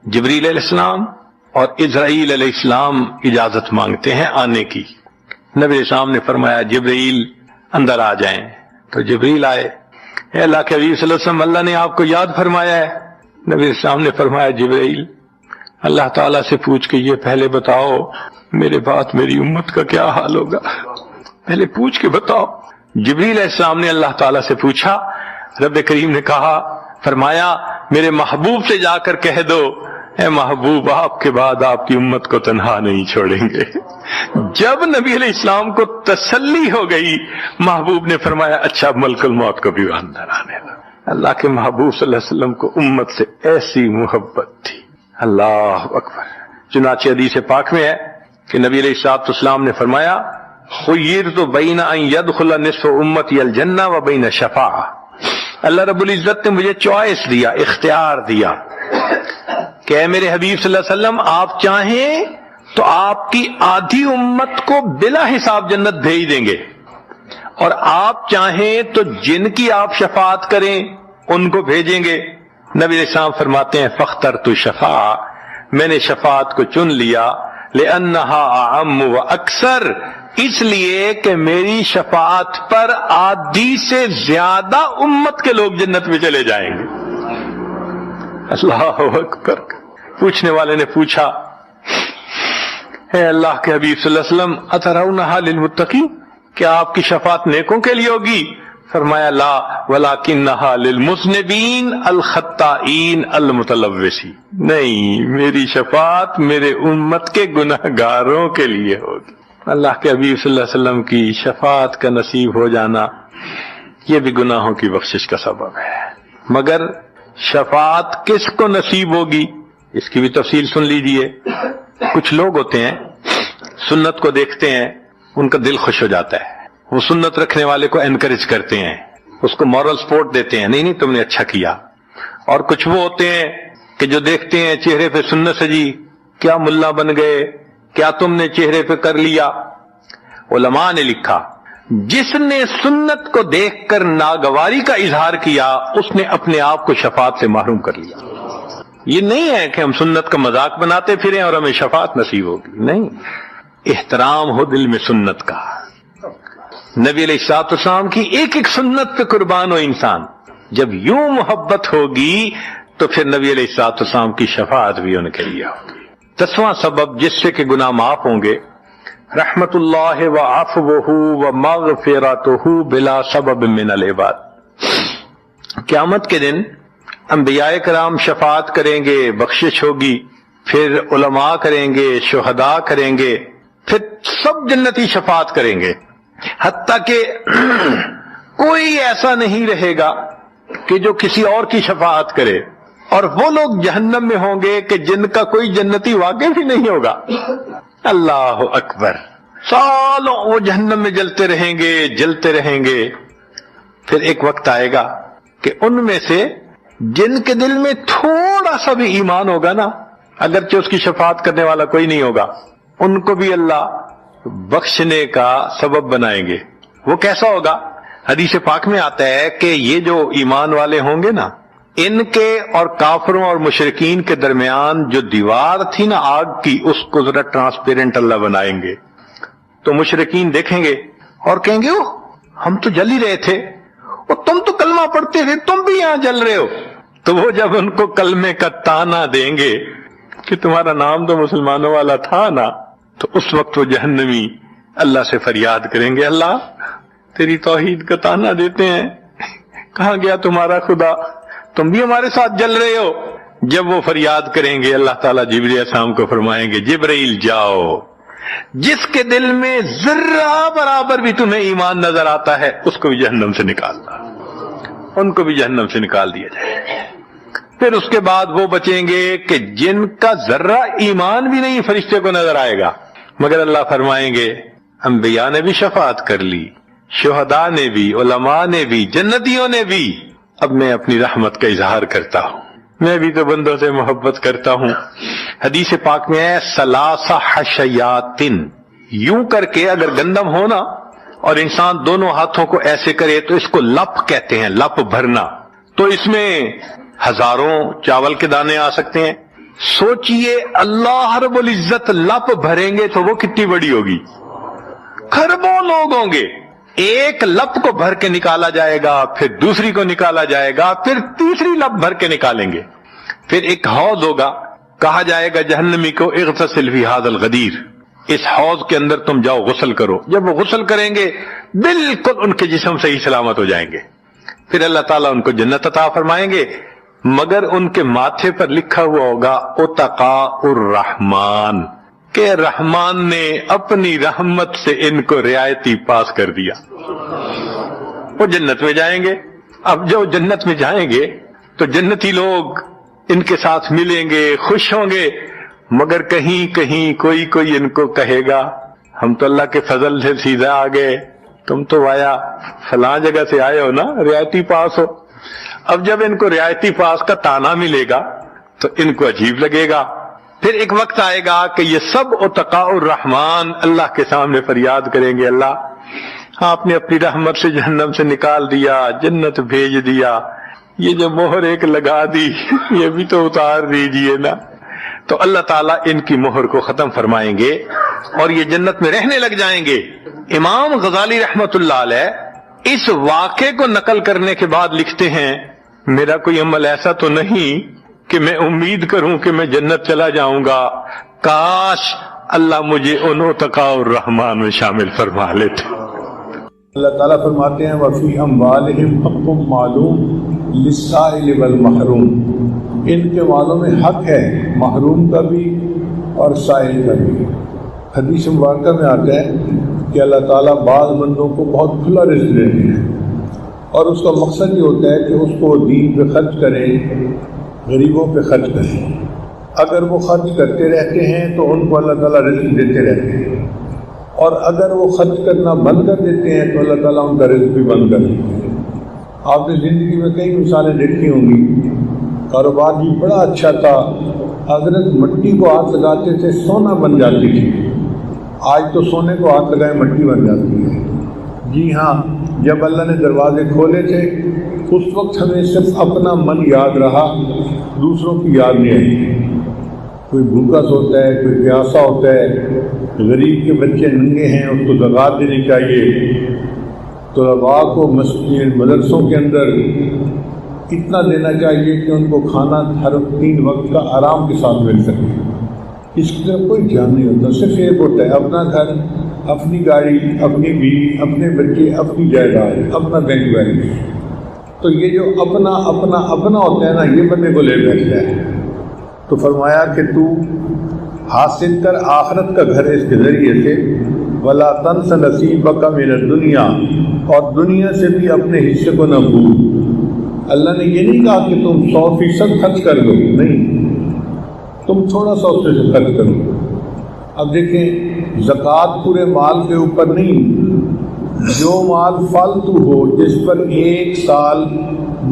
جبریل علیہ السلام اور اسرائیل علیہ السلام اجازت مانگتے ہیں آنے کی۔ نبی علیہ السلام نے فرمایا جبریل اندر آ جائیں، تو جبریل آئے۔ اے اللہ کے حبیب صلی اللہ علیہ وسلم، اللہ نے آپ کو یاد فرمایا ہے۔ نبی علیہ السلام نے فرمایا جبریل، اللہ تعالیٰ سے پوچھ کے یہ پہلے بتاؤ میرے بعد میری امت کا کیا حال ہوگا، پہلے پوچھ کے بتاؤ۔ جبریل علیہ السلام نے اللہ تعالیٰ سے پوچھا، رب کریم نے کہا، فرمایا میرے محبوب سے جا کر کہہ دو اے محبوب، آپ کے بعد آپ کی امت کو تنہا نہیں چھوڑیں گے۔ جب نبی علیہ السلام کو تسلی ہو گئی، محبوب نے فرمایا اچھا ملک الموت کو بھی اندر آنے دو۔ اللہ کے محبوب صلی اللہ علیہ وسلم کو امت سے ایسی محبت تھی، اللہ اکبر۔ چنانچہ حدیث پاک میں ہے کہ نبی علیہ السلام نے فرمایا خیرت بین ان یدخل نصف امتی الجنہ و بین شفاعہ، اللہ رب العزت نے مجھے چوائس دیا، اختیار دیا کہ اے میرے حبیب صلی اللہ علیہ وسلم، آپ چاہیں تو آپ کی آدھی امت کو بلا حساب جنت بھیج دیں گے، اور آپ چاہیں تو جن کی آپ شفاعت کریں ان کو بھیجیں گے۔ نبی علیہ السلام فرماتے ہیں فاخترت شفاعہ، میں نے شفاعت کو چن لیا، لأنہا اعم و اکثر، اس لیے کہ میری شفاعت پر آدھی سے زیادہ امت کے لوگ جنت میں چلے جائیں گے۔ اللہ اکبر۔ پوچھنے والے نے پوچھا اے اللہ کے حبیب صلی اللہ علیہ وسلم، اترونہا للمتقین، کیا آپ کی شفاعت نیکوں کے لیے ہوگی؟ فرمایا لا ولکنہا للمذنبین الخطائین المتلوثین، نہیں، میری شفاعت میرے امت کے گناہگاروں کے لیے ہوگی۔ اللہ کے حبیب صلی اللہ علیہ وسلم کی شفاعت کا نصیب ہو جانا یہ بھی گناہوں کی بخشش کا سبب ہے، مگر شفاعت کس کو نصیب ہوگی اس کی بھی تفصیل سن لیجئے۔ کچھ لوگ ہوتے ہیں سنت کو دیکھتے ہیں، ان کا دل خوش ہو جاتا ہے، وہ سنت رکھنے والے کو انکریج کرتے ہیں، اس کو مورل سپورٹ دیتے ہیں، نہیں تم نے اچھا کیا۔ اور کچھ وہ ہوتے ہیں کہ جو دیکھتے ہیں چہرے پہ سنت سجی، کیا ملا بن گئے، کیا تم نے چہرے پہ کر لیا۔ علماء نے لکھا جس نے سنت کو دیکھ کر ناگواری کا اظہار کیا اس نے اپنے آپ کو شفاعت سے محروم کر لیا۔ یہ نہیں ہے کہ ہم سنت کا مذاق بناتے پھریں اور ہمیں شفاعت نصیب ہوگی، نہیں، احترام ہو دل میں سنت کا، نبی علیہ الصلوۃ والسلام کی ایک ایک سنت پہ قربان ہو انسان۔ جب یوں محبت ہوگی تو پھر نبی علیہ الصلوۃ والسلام کی شفاعت بھی ان کے لیے ہوگی۔ 10واں سبب جس سے کہ گناہ معاف ہوں گے، رحمت اللہ و عفوہ و مغفرتہ بلا سبب من العباد، قیامت کے دن انبیاء کرام شفاعت کریں گے، بخشش ہوگی، پھر علماء کریں گے، شہداء کریں گے، پھر سب جنتی شفاعت کریں گے، حتیٰ کہ کوئی ایسا نہیں رہے گا کہ جو کسی اور کی شفاعت کرے، اور وہ لوگ جہنم میں ہوں گے کہ جن کا کوئی جنتی واقع بھی نہیں ہوگا۔ اللہ اکبر، سالوں وہ جہنم میں جلتے رہیں گے، جلتے رہیں گے۔ پھر ایک وقت آئے گا کہ ان میں سے جن کے دل میں تھوڑا سا بھی ایمان ہوگا نا، اگرچہ اس کی شفاعت کرنے والا کوئی نہیں ہوگا، ان کو بھی اللہ بخشنے کا سبب بنائیں گے۔ وہ کیسا ہوگا؟ حدیث پاک میں آتا ہے کہ یہ جو ایمان والے ہوں گے نا، ان کے اور کافروں اور مشرکین کے درمیان جو دیوار تھی نا آگ کی، اس کو ذرا ٹرانسپیرنٹ اللہ بنائیں گے۔ تو مشرکین دیکھیں گے اور کہیں گے ہم تو جل ہی رہے تھے، اور تم تو کلمہ پڑھتے تھے، تم بھی یہاں جل رہے ہو۔ تو وہ جب ان کو کلمے کا تانا دیں گے کہ تمہارا نام تو مسلمانوں والا تھا نا، تو اس وقت وہ جہنمی اللہ سے فریاد کریں گے، اللہ تیری توحید کا تانا دیتے ہیں، کہاں گیا تمہارا خدا، تم بھی ہمارے ساتھ جل رہے ہو۔ جب وہ فریاد کریں گے، اللہ تعالیٰ جبریل علیہ السلام کو فرمائیں گے، جبرائیل جاؤ، جس کے دل میں ذرہ برابر بھی تمہیں ایمان نظر آتا ہے اس کو بھی جہنم سے نکالنا، ان کو بھی جہنم سے نکال دیا جائے۔ پھر اس کے بعد وہ بچیں گے کہ جن کا ذرہ ایمان بھی نہیں فرشتے کو نظر آئے گا، مگر اللہ فرمائیں گے انبیاء نے بھی شفاعت کر لی، شہداء نے بھی، علماء نے بھی، جنتیوں نے بھی، اب میں اپنی رحمت کا اظہار کرتا ہوں، میں بھی تو بندوں سے محبت کرتا ہوں۔ حدیث پاک میں ہے ثلاث حشیات، یوں کر کے اگر گندم ہونا اور انسان دونوں ہاتھوں کو ایسے کرے تو اس کو لپ کہتے ہیں، لپ بھرنا، تو اس میں ہزاروں چاول کے دانے آ سکتے ہیں۔ سوچئے اللہ رب العزت لپ بھریں گے تو وہ کتنی بڑی ہوگی، کھربوں لوگ ہوں گے، ایک لپ کو بھر کے نکالا جائے گا، پھر دوسری کو نکالا جائے گا، پھر تیسری لپ بھر کے نکالیں گے، پھر ایک حوض ہوگا، کہا جائے گا جہنمی کو اغتسل فی ھذا الغدیر، اس حوض کے اندر تم جاؤ غسل کرو۔ جب وہ غسل کریں گے بالکل ان کے جسم صحیح سلامت ہو جائیں گے، پھر اللہ تعالیٰ ان کو جنت عطا فرمائیں گے، مگر ان کے ماتھے پر لکھا ہوا ہوگا اتقاء الرحمن، کہ رحمان نے اپنی رحمت سے ان کو رعایتی پاس کر دیا، وہ جنت میں جائیں گے۔ اب جو جنت میں جائیں گے تو جنتی لوگ ان کے ساتھ ملیں گے، خوش ہوں گے، مگر کہیں کہیں کوئی ان کو کہے گا ہم تو اللہ کے فضل سے سیدھا آ گئے، تم تو آیا فلاں جگہ سے آئے ہو نا، رعایتی پاس ہو۔ اب جب ان کو رعایتی پاس کا تانا ملے گا تو ان کو عجیب لگے گا۔ پھر ایک وقت آئے گا کہ یہ سب اتقاء الرحمن اللہ کے سامنے فریاد کریں گے، اللہ آپ نے اپنی رحمت سے جہنم سے نکال دیا، جنت بھیج دیا، یہ جو مہر ایک لگا دی یہ بھی تو اتار دیجئے نا۔ تو اللہ تعالیٰ ان کی مہر کو ختم فرمائیں گے اور یہ جنت میں رہنے لگ جائیں گے۔ امام غزالی رحمت اللہ علیہ اس واقعے کو نقل کرنے کے بعد لکھتے ہیں، میرا کوئی عمل ایسا تو نہیں کہ میں امید کروں کہ میں جنت چلا جاؤں گا، کاش اللہ مجھے ان اتقاء الرحمن میں شامل فرما لیتے۔ اللہ تعالیٰ فرماتے ہیں وَفِي أَمْوَالِهِمْ حَقٌّ مَّعْلُومٌ لِلسَّائِلِ وَالْمَحْرُومِ، ان کے مالوں میں حق ہے، محروم کا بھی اور سائل کا بھی۔ حدیث مبارکہ میں آتا ہے کہ اللہ تعالیٰ بعض بندوں کو بہت کھلا رزق دیتے ہیں، اور اس کا مقصد یہ ہوتا ہے کہ اس کو دین پہ خرچ کریں، غریبوں پہ خرچ کریں۔ اگر وہ خرچ کرتے رہتے ہیں تو ان کو اللہ تعالیٰ رزق دیتے رہتے ہیں، اور اگر وہ خرچ کرنا بند کر دیتے ہیں تو اللہ تعالیٰ ان کا رزق بھی بند کر دیتے ہیں۔ آپ نے زندگی میں کئی مثالیں دیکھی ہوں گی، کاروبار بھی بڑا اچھا تھا، حضرت مٹی کو ہاتھ لگاتے تھے سونا بن جاتی تھی، آج تو سونے کو ہاتھ لگائے مٹی بن جاتی ہے۔ جی ہاں، جب اللہ نے دروازے کھولے تھے اس وقت ہمیں صرف اپنا من یاد رہا، دوسروں کی یاد نہیں آئی۔ کوئی بھوکا سوتا ہے، کوئی پیاسا ہوتا ہے، غریب کے بچے ننگے ہیں، اس کو زکوٰۃ دینی چاہیے، طلباء کو مدرسوں کے اندر اتنا دینا چاہیے کہ ان کو کھانا ہر 3 وقت کا آرام کے ساتھ مل سکے۔ اس کی طرف کوئی دھیان نہیں ہوتا، صرف ایک ہوتا ہے اپنا گھر، اپنی گاڑی، اپنی بیوی، اپنے بچے، اپنی جائیداد، اپنا بینک بیلنس۔ تو یہ جو اپنا اپنا اپنا ہوتا ہے نا، یہ بندے کو لے بیٹھتا ہے۔ تو فرمایا کہ تو حاصل کر آخرت کا گھر اس کے ذریعے سے، وَلَا تَنْسَ نَصِيبَكَ مِنَ الدُّنْيَا، اور دنیا سے بھی اپنے حصے کو نہ بھول۔ اللہ نے یہ نہیں کہا کہ تم 100% خرچ کر دو، نہیں، تم تھوڑا سا اس سے خرچ کرو۔ اب دیکھیں زکوٰۃ پورے مال کے اوپر نہیں، جو مال فالتو ہو جس پر ایک سال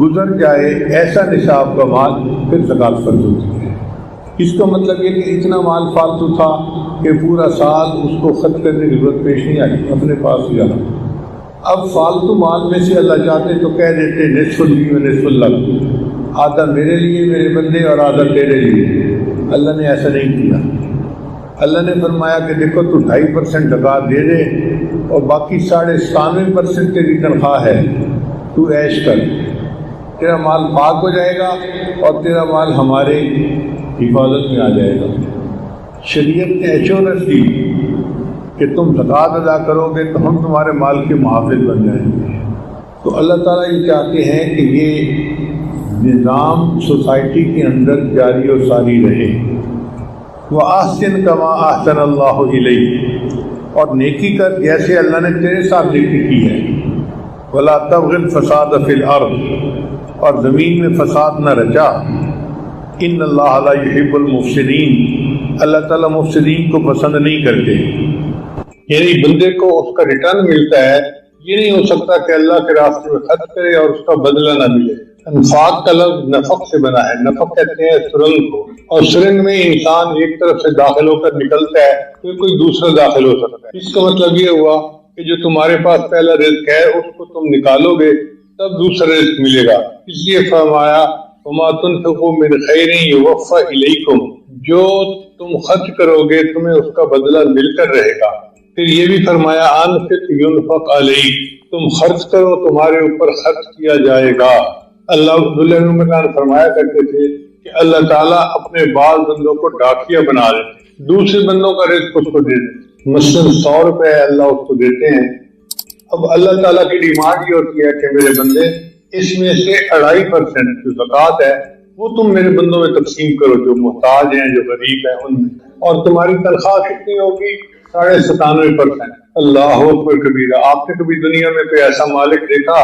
گزر جائے ایسا نصاب کا مال پھر زکوٰۃ فرض ہوتی ہے۔ اس کا مطلب یہ کہ اتنا مال فالتو تھا کہ پورا سال اس کو خرچ کرنے کی ضرورت پیش نہیں آئی، اپنے پاس ہی رہا۔ اب فالتو مال میں سے اللہ چاہتے تو کہہ دیتے نصف لی و نصف لک، آدھا میرے لیے میرے بندے اور آدھا تیرے لیے۔ اللہ نے ایسا نہیں کیا۔ اللہ نے فرمایا کہ دیکھو تو 2.5% زکوٰۃ دے دے اور باقی 97.5% تیری تنخواہ ہے، تو عیش کر، تیرا مال پاک ہو جائے گا اور تیرا مال ہمارے حفاظت میں آ جائے گا۔ شریعت نے ایشورنس دی کہ تم زکوٰۃ ادا کرو گے تو ہم تمہارے مال کے محافظ بن جائیں گے۔ تو اللہ تعالیٰ یہ چاہتے ہیں کہ یہ نظام سوسائٹی کے اندر جاری و ساری رہے۔ وَأَحْسِنْ كَمَا أَحْسَنَ اللَّهُ إِلَيْكَ، اور نیکی کر جیسے اللہ نے تیرے ساتھ نیکی کی ہے۔ وَلَا تَبْغِ الْفَسَادَ فِي الْأَرْضِ، اور زمین میں فساد نہ رچا۔ إِنَّ اللَّهَ لَا يُحِبُّ الْمُفْسِدِينَ، اللہ تعالیٰ مفسدین کو پسند نہیں کرتے۔ یعنی بندے کو اس کا ریٹرن ملتا ہے، یہ نہیں ہو سکتا کہ اللہ کے راستے میں خرچ کرے اور اس کا بدلہ نہ ملے۔ انفاق کا لفظ نفق سے بنا ہے، نفق کہتے ہیں سرنگ کو، اور سرنگ میں انسان ایک طرف سے داخل ہو کر نکلتا ہے پھر کوئی دوسرا داخل ہو سکتا ہے۔ اس کا مطلب یہ ہوا کہ جو تمہارے پاس پہلا رزق ہے اس کو تم نکالو گے تب دوسرا رزق ملے گا۔ اس لیے فرمایا وما تنفقوا من خیر یوفى الیکم، جو تم خرچ کرو گے تمہیں اس کا بدلہ مل کر رہے گا۔ پھر یہ بھی فرمایا انفق ينفق علیک، تم خرچ کرو تمہارے اوپر خرچ کیا جائے گا۔ اللہ عبداللہ فرمایا کرتے تھے کہ اللہ تعالیٰ اپنے بعض بندوں کو ڈاکیا بنا دیتے، دوسرے بندوں کا رزق اس کو دے دیتے۔ مثلاً 100 روپے اللہ اس کو دیتے ہیں، اب اللہ تعالیٰ کی ڈیمانڈ یہ ہوتی ہے کہ میرے بندے اس میں سے 2.5% جو زکوٰۃ ہے وہ تم میرے بندوں میں تقسیم کرو، جو محتاج ہیں جو غریب ہیں ان میں، اور تمہاری تنخواہ کتنی ہوگی؟ 97.5%۔ اللہ اکبر کبیرہ۔ آپ نے کبھی دنیا میں کوئی ایسا مالک دیکھا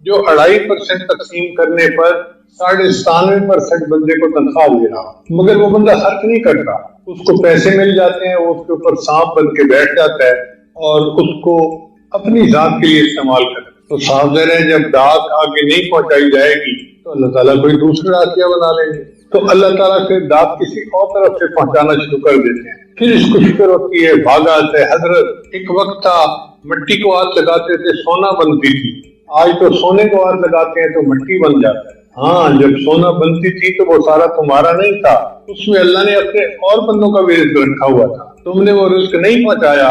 جو 2.5% تقسیم کرنے پر 97.5% بندے کو تنخواہ دے رہا، مگر وہ بندہ خرچ نہیں کرتا، اس کو پیسے مل جاتے ہیں، وہ اس کے اوپر سانپ بن کے بیٹھ جاتا ہے اور اس کو اپنی ذات کے لیے استعمال کرتا ہے۔ تو صاف ظاہر ہے جب ڈاک آگے نہیں پہنچائی جائے گی تو اللہ تعالیٰ کوئی دوسرا راستہ بنا لیں گے، تو اللہ تعالیٰ پھر ڈاک کسی اور طرف سے پہنچانا شروع کر دیتے ہیں۔ پھر اس کو شکر ہوتی ہے، بھاگا ہے۔ حضرت ایک وقت تھا مٹی کو ہاتھ لگاتے تھے سونا بنتی تھی، آج تو سونے کو ہاتھ لگاتے ہیں تو مٹی بن جاتا ہے۔ ہاں جب سونا بنتی تھی تو وہ سارا تمہارا نہیں تھا، اس میں اللہ نے اپنے اور بندوں کا بھی رزق رکھا ہوا تھا، تم نے وہ رزق نہیں پہنچایا،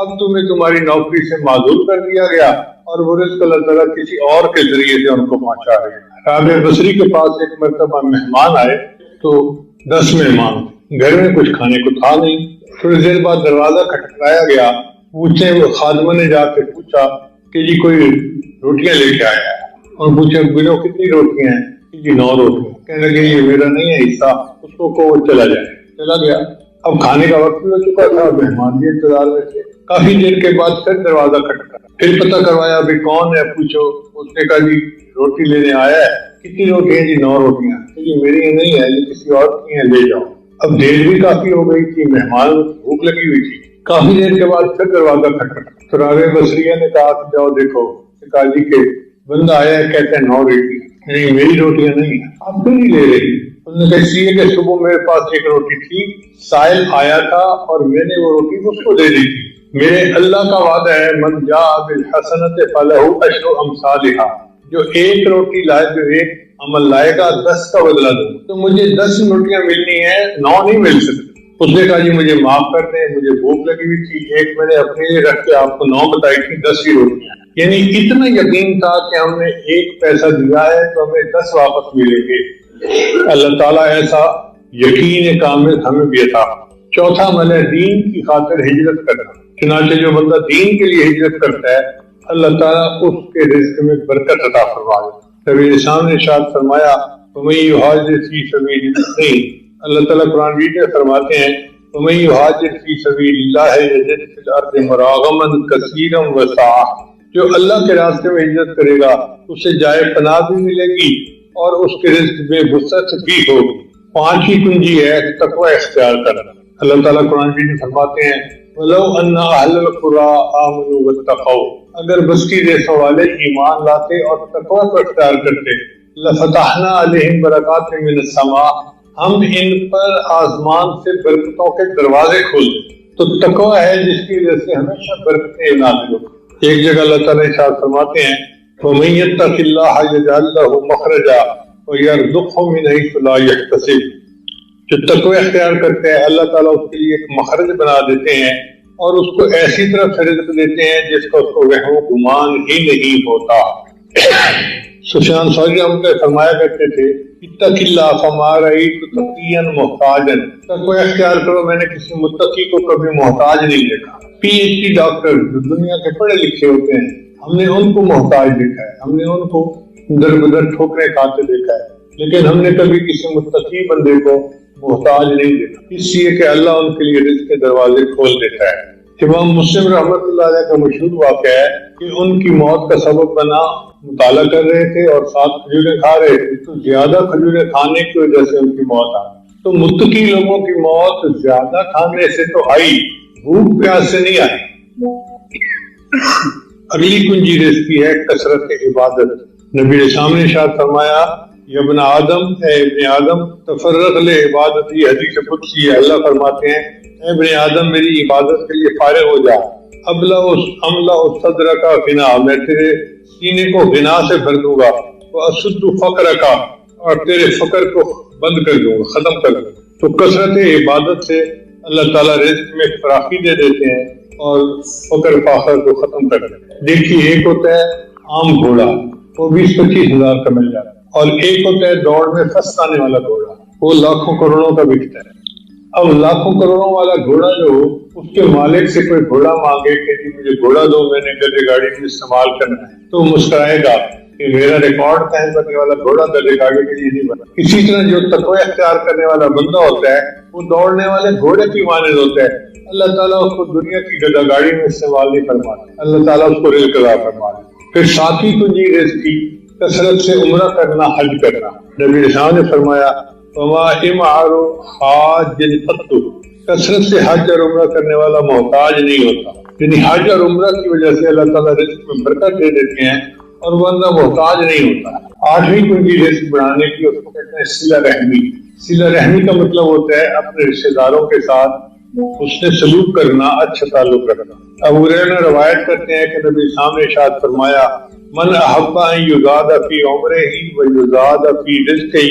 اب تمہیں تمہاری نوکری سے معذور کر دیا گیا اور وہ رزق اللہ تعالیٰ کسی اور کے ذریعے سے ان کو پہنچا رہے ہیں۔ رابعہ بصری کے پاس ایک مرتبہ مہمان آئے تو 10 مہمان، گھر میں کچھ کھانے کو تھا نہیں۔ تھوڑی دیر بعد دروازہ کھٹکھٹایا گیا، خادمہ نے جا کے پوچھا کہ جی کوئی روٹیاں لے کے آیا ہے، اور پوچھا بنو کتنی روٹیاں ہیں؟ جی 9 روٹیاں۔ کہنے لگے یہ میرا نہیں ہے حصہ، اس کو وہ چلا جائے۔ چلا گیا۔ اب کھانے کا وقت بھی ہو چکا تھا، مہمان بھی انتظار میں تھے۔ کافی دیر کے بعد پھر دروازہ کھٹکا، پھر پتہ کروایا ابھی کون ہے پوچھو۔ اس نے کہا جی روٹی لینے آیا ہے۔ کتنی روٹیاں؟ جی 9 روٹیاں۔ جی میری یہ نہیں ہے، یہ کسی اور کی ہیں، لے جاؤ۔ اب دیر بھی کافی ہو گئی تھی، مہمان بھوک لگی ہوئی تھی۔ کافی دیر کے بعد پھر دروازہ کھٹکا تو رابعہ بصریہ نے کہا کہ جاؤ دیکھو۔ کہا جی کہ بندہ آیا ہے کہتے ہیں 9 روٹی، نہیں میری روٹیاں نہیں ہیں، آپ کیوں نہیں لے رہی؟ انہوں نے کہا اس لیے کہ صبح میرے پاس ایک روٹی تھی، سائل آیا تھا اور میں نے وہ روٹی اس کو دے دی تھی۔ میرے اللہ کا وعدہ ہے من جاء بالحسنۃ فلہ عشر امثالھا، جو ایک روٹی لائے، جو ایک عمل لائے گا 10 کا بدلہ دوں، تو مجھے 10 روٹیاں ملنی ہیں، 9 نہیں مل سکتی۔ اس نے کہا جی مجھے معاف کر دیں، مجھے بھوک لگی ہوئی تھی، ایک میں نے اپنے لیے رکھ کے آپ کو 9 بتائی تھی، 10 ہی روٹیاں۔ یعنی اتنا یقین تھا کہ ہم نے ایک پیسہ دیا ہے تو ہمیں 10 واپس ملیں گے۔ اللہ تعالیٰ ایسا یقین کامل ہمیں بھی عطا۔ چوتھا عمل ہے دین کی خاطر ہجرت کرنا۔ چنانچہ جو بندہ دین کے لیے ہجرت کرتا ہے اللہ تعالیٰ اس کے رزق میں برکت عطا فرما دیتا ہے۔ نبی اسلام نے ارشاد فرمایا وَمَن يُهَاجِرْ فِي سَبِيلِ اللَّهِ، اللہ تعالیٰ قرآن مجید میں فرماتے ہیں وَمَن يُهَاجِرْ فِي سَبِيلِ اللَّهِ يَجِدْ فِي الْأَرْضِ مُرَاغَمًا كَثِيرًا وَسَعًا، جو اللہ کے راستے میں ہجرت کرے گا اسے جائے پناہ بھی ملے گی اور اس کے رزق میں وسعت بھی ہوگی۔ 5ویں کنجی ہے تقوی اختیار کرنا. اللہ تعالیٰ قرآن میں فرماتے ہیں وَلَوْ أَنَّ أَهْلَ الْقُرَىٰ آمَنُوا وَاتَّقَوْا، اگر بستی دیسوں والے ایمان لاتے اور تقوی کو اختیار کرتے لَفَتَحْنَا عَلَيْهِمْ بَرَكَاتٍ مِّنَ السَّمَاءِ، ہم ان پر آسمان سے برکتوں کے دروازے کھول دیں. تو تقوی ہے جس کی وجہ سے ہمیشہ برکتیں نازل ہوتی. ایک جگہ اللہ تعالیٰ ارشاد فرماتے ہیں وَمَن يَتَّقِ اللَّهَ يَجْعَل لَّهُ مَخْرَجًا وَيَرْزُقْهُ مِنْ حَيْثُ لَا يَحْتَسِبُ. جو تقوی اختیار کرتے ہیں اللہ تعالیٰ اس کے لیے ایک مخرج بنا دیتے ہیں اور اس کو ایسی طرح سے رزق دیتے ہیں جس کا اس کو وہم و گمان ہی نہیں ہوتا. سفیان ثوری رحمۃ اللہ فرمایا کرتے تھے اتق اللہ فما رأیت تقیا محتاجا، تقوی اختیار کرو میں نے کسی متقی کو کبھی محتاج نہیں دیکھا. PhD ڈاکٹر جو دنیا کے پڑھے لکھے ہوتے ہیں ہم نے ان کو محتاج دیکھا ہے، ہم نے ان کو در بدر ٹھوکریں کھاتے دیکھا ہے، لیکن ہم نے کبھی کسی متقی بندے کو محتاج نہیں دیکھا، اس لیے کہ اللہ ان کے لیے رزق کے دروازے کھول دیتا ہے. امام مسلم رحمۃ اللہ علیہ کا مشہور واقعہ ہے کہ ان کی موت کا سبب بنا مطالعہ کر رہے تھے اور 7 کھجوریں کھا رہے تھے، تو زیادہ کھجوریں کھانے کی وجہ سے ان کی موت آئی. تو متقی لوگوں کی موت زیادہ کھانے سے تو آئی، بھوک پیاس سے نہیں آئی. اگلی کنجی رزق کی ہے کثرت عبادت. نبی نے سامنے ارشاد فرمایا یا ابن آدم، اے ابن آدم تفرغ لعبادت، یہ حدیث قدسی ہے. اللہ فرماتے ہیں اے ابن آدم میری عبادت کے لیے فارغ ہو جا. املا صدر کا غنا، میں تیرے سینے کو غنا سے بھر دوں گا. واسد فقر کا، اور تیرے فقر کو بند کر دوں گا، ختم کر دوں گا. تو کثرت عبادت سے اللہ تعالیٰ رزق میں فراخی دے دیتے ہیں اور فقر فاخر کو ختم کر دیتے ہیں. دیکھیے ایک ہوتا ہے عام گھوڑا، وہ 20-25 ہزار کا مل جاتا ہے، اور ایک ہوتا ہے دوڑ میں فسٹ آنے والا گھوڑا، وہ لاکھوں کروڑوں کا بکتا ہے. اب لاکھوں کروڑوں والا گھوڑا جو اس کے مالک سے کوئی گھوڑا مانگے کہ جی مجھے گھوڑا دو، میں نے گدے گاڑی میں استعمال کرنا ہے، تو مسکرائے گا کہ میرا ریکارڈ قائم کرنے والا گھوڑا گدے گاڑی کے لیے نہیں بنا. اسی طرح جو تقوی اختیار کرنے والا بندہ ہوتا ہے وہ دوڑنے والے گھوڑے کی مانند ہوتا ہے. اللہ تعالیٰ اس کو دنیا کی گدا گاڑی میں استعمال نہیں فرماتے، اللہ تعالیٰ اس کو رزق عطا فرماتے. پھر 7ویں کنجی رزق کی کثرت سے عمرہ کرنا، حج کرنا. نبی اسلام نے فرمایا وما امعار حاج الفتح، کثرت سے حج اور عمرہ کرنے والا محتاج نہیں ہوتا. یعنی حج اور عمرہ کی وجہ سے اللہ تعالیٰ رزق میں برکت دے دیتے ہیں اور بندہ محتاج نہیں ہوتا. 8ویں کنجی رزق بڑھانے کی اس کو کہتے ہیں صلہ رحمی. صلہ رحمی کا مطلب ہوتا ہے اپنے رشتے داروں کے ساتھ اس نے سلوک کرنا، اچھا تعلق رکھنا. ابو ہریرہ روایت کرتے ہیں کہ نبی اسلام نے ارشاد فرمایا من احب ان یزاد فی عمرہ ویزاد فی رزقہ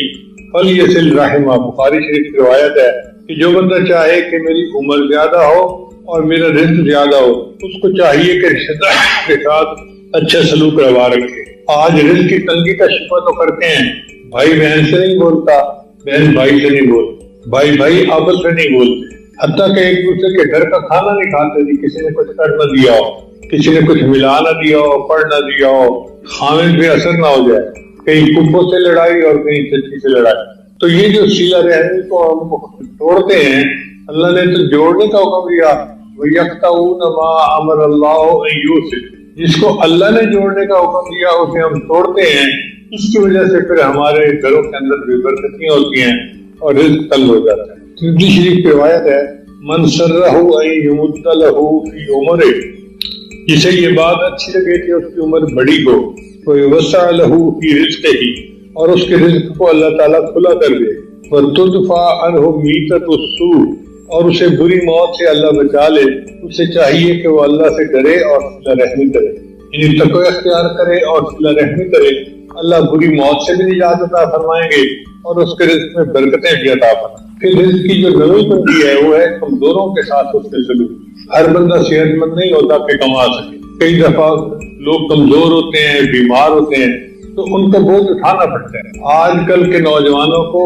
فلیصل رحمہ. بخاری شریف کی روایت ہے کہ جو بندہ چاہے کہ میری عمر زیادہ ہو اور میرا رزق زیادہ ہو، اس کو چاہیے کہ رشتے دار کے ساتھ اچھا سلوک روا رکھے. آج رزق کی تنگی کا شکوہ تو کرتے ہیں، بھائی بہن سے نہیں بولتا، بہن بھائی سے نہیں بولتی، بھائی بھائی آپس سے نہیں بولتے، حتیٰ کہ ایک دوسرے کے گھر کا کھانا نہیں کھاتے جی کسی نے کچھ کر نہ دیا ہو، کسی نے کچھ ملا نہ دیا ہو، پڑھ نہ دیا ہو، خامد پہ اثر نہ ہو جائے، کہیں پھپھو سے لڑائی اور کہیں چچی سے لڑائی. تو یہ جو صلہ رحمی کو ہم توڑتے ہیں، اللہ نے تو جوڑنے کا حکم دیا وَيَقْطَعُونَ مَا أَمَرَ اللَّهُ أَن يُوصِلَ، جس کو اللہ نے جوڑنے کا حکم دیا اسے ہم توڑتے ہیں. اس کی وجہ سے پھر ہمارے گھروں کے اندر بے برکتیاں ہوتی ہیں اور رزق تنگ ہو جاتا ہے. ترمذی شریف کی روایت ہے من سرہ ان یمد لہ فی عمرہ، جسے یہ بات اچھی لگے کہ اس کی عمر بڑی ہو، ویوسع لہ فی رزقہ، اور اس کے رزق کو اللہ تعالیٰ کھلا کر دے، وتدفع عنہ میتۃ السوء، اور اسے بری موت سے اللہ بچا لے. اسے چاہیے کہ وہ اللہ سے ڈرے اور صلہ رحمی کرے، یعنی تقوی اختیار کرے اور صلہ رحمی کرے. اللہ بری موت سے بھی نجات عطا فرمائیں گے اور اس کے رزق میں برکتیں بھی عطا فرمائیں. پھر رزق کی جو نویں کنجی ہے وہ ہے کمزوروں کے ساتھ اس کے سلوک. ہر بندہ صحت مند نہیں ہوتا کہ کما سکے. کئی دفعہ لوگ کمزور ہوتے ہیں، بیمار ہوتے ہیں، تو ان کا بوجھ اٹھانا پڑتا ہے. آج کل کے نوجوانوں کو